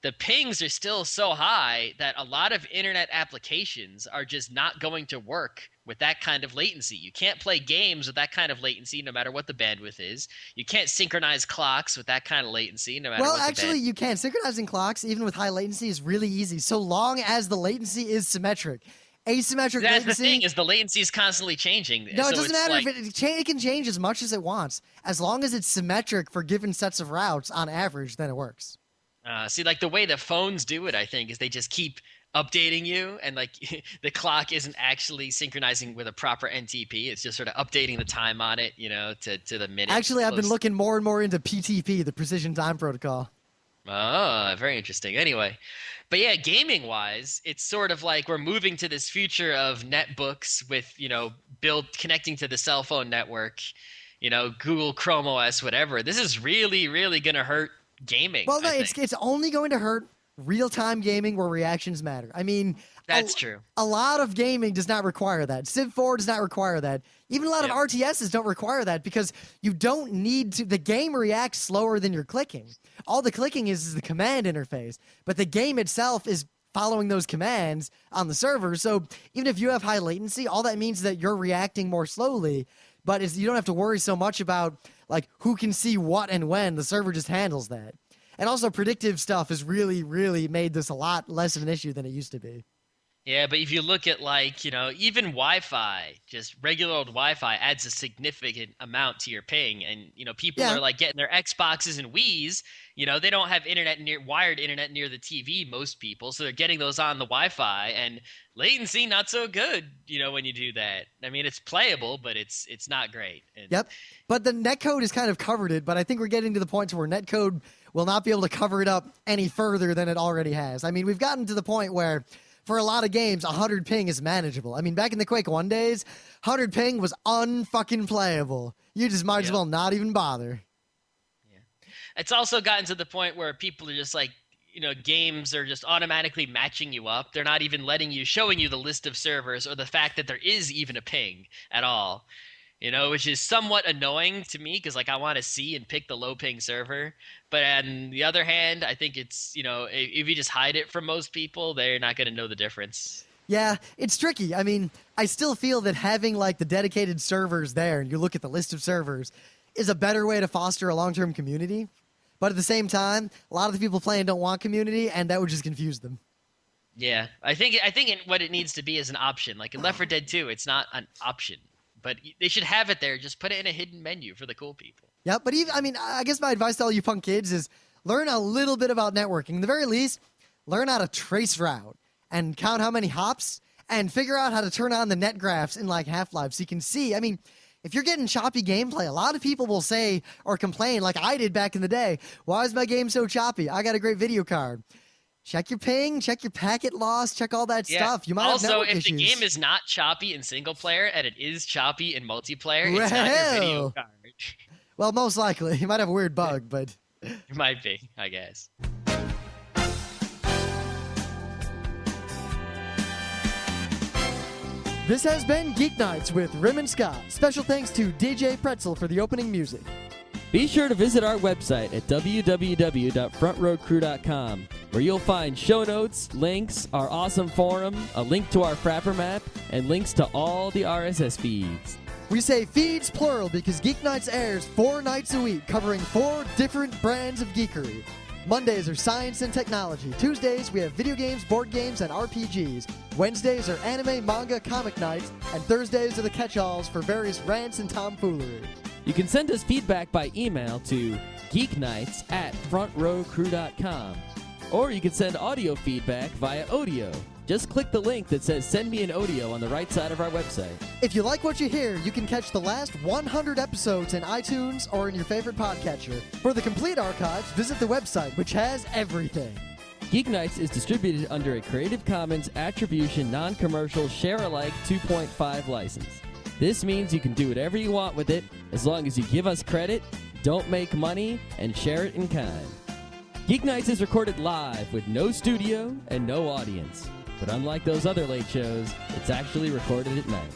the pings are still so high that a lot of internet applications are just not going to work with that kind of latency. You can't play games with that kind of latency no matter what the bandwidth is. You can't synchronize clocks with that kind of latency no matter what the Well, actually, you can. Synchronizing clocks, even with high latency, is really easy, so long as the latency is symmetric. Asymmetric That's latency... the thing, is the latency is constantly changing. No, so it doesn't matter like, if it can change as much as it wants. As long as it's symmetric for given sets of routes on average, then it works. See, like the way the phones do it, I think, is they just keep updating you, and like the clock isn't actually synchronizing with a proper NTP. It's just sort of updating the time on it, to the minute. Actually, I've been looking more and more into PTP, the Precision Time Protocol. Oh, very interesting. Anyway, but yeah, gaming wise, it's sort of like we're moving to this future of netbooks with, connecting to the cell phone network, Google Chrome OS, whatever. This is really, really going to hurt gaming. Well, no, I think. it's only going to hurt real-time gaming where reactions matter. I mean, That's true. A lot of gaming does not require that. Civ 4 does not require that. Even a lot of RTSs don't require that because you don't need to. The game reacts slower than you're clicking. All the clicking is the command interface, but the game itself is following those commands on the server. So even if you have high latency, all that means is that you're reacting more slowly, but you don't have to worry so much about like who can see what and when. The server just handles that. And also predictive stuff has really, really made this a lot less of an issue than it used to be. Yeah, but if you look at like, even Wi-Fi, just regular old Wi-Fi adds a significant amount to your ping. And, people are like getting their Xboxes and Wiis, they don't have wired internet near the TV, most people. So they're getting those on the Wi-Fi, and latency not so good, when you do that. I mean, it's playable, but it's not great. And Yep. But the netcode has kind of covered it, but I think we're getting to the point where netcode will not be able to cover it up any further than it already has. I mean, we've gotten to the point where for a lot of games, 100 ping is manageable. I mean, back in the Quake 1 days, 100 ping was unfucking playable. You just might as well not even bother. Yeah. It's also gotten to the point where people are just like, games are just automatically matching you up. They're not even showing you the list of servers or the fact that there is even a ping at all. Which is somewhat annoying to me because, like, I want to see and pick the low ping server. But on the other hand, I think it's, if you just hide it from most people, they're not going to know the difference. Yeah, it's tricky. I mean, I still feel that having, like, the dedicated servers there, and you look at the list of servers, is a better way to foster a long-term community. But at the same time, a lot of the people playing don't want community, and that would just confuse them. Yeah, I think what it needs to be is an option. Like in Left 4 Dead 2, it's not an option. But they should have it there. Just put it in a hidden menu for the cool people. Yeah, but I guess my advice to all you punk kids is learn a little bit about networking. At the very least, learn how to trace route and count how many hops and figure out how to turn on the net graphs in like Half-Life so you can see. I mean, if you're getting choppy gameplay, a lot of people will say or complain like I did back in the day, why is my game so choppy? I got a great video card. Check your ping, check your packet loss, check all that stuff. You might have network issues. Also, if the game is not choppy in single player and it is choppy in multiplayer, it's not your video card. Well, most likely. You might have a weird bug, but... It might be, I guess. This has been Geeknights with Rim and Scott. Special thanks to DJ Pretzel for the opening music. Be sure to visit our website at www.frontrowcrew.com, where you'll find show notes, links, our awesome forum, a link to our Frapper map, and links to all the RSS feeds. We say feeds plural because Geeknights airs 4 nights a week, covering 4 different brands of geekery. Mondays are science and technology. Tuesdays, we have video games, board games, and RPGs. Wednesdays are anime, manga, comic nights. And Thursdays are the catch-alls for various rants and tomfoolery. You can send us feedback by email to geeknights@frontrowcrew.com. Or you can send audio feedback via audio. Just click the link that says Send Me an Audio on the right side of our website. If you like what you hear, you can catch the last 100 episodes in iTunes or in your favorite podcatcher. For the complete archives, visit the website, which has everything. Geeknights is distributed under a Creative Commons Attribution Non-Commercial Share-alike 2.5 license. This means you can do whatever you want with it as long as you give us credit, don't make money, and share it in kind. Geeknights is recorded live with no studio and no audience. But unlike those other late shows, it's actually recorded at night.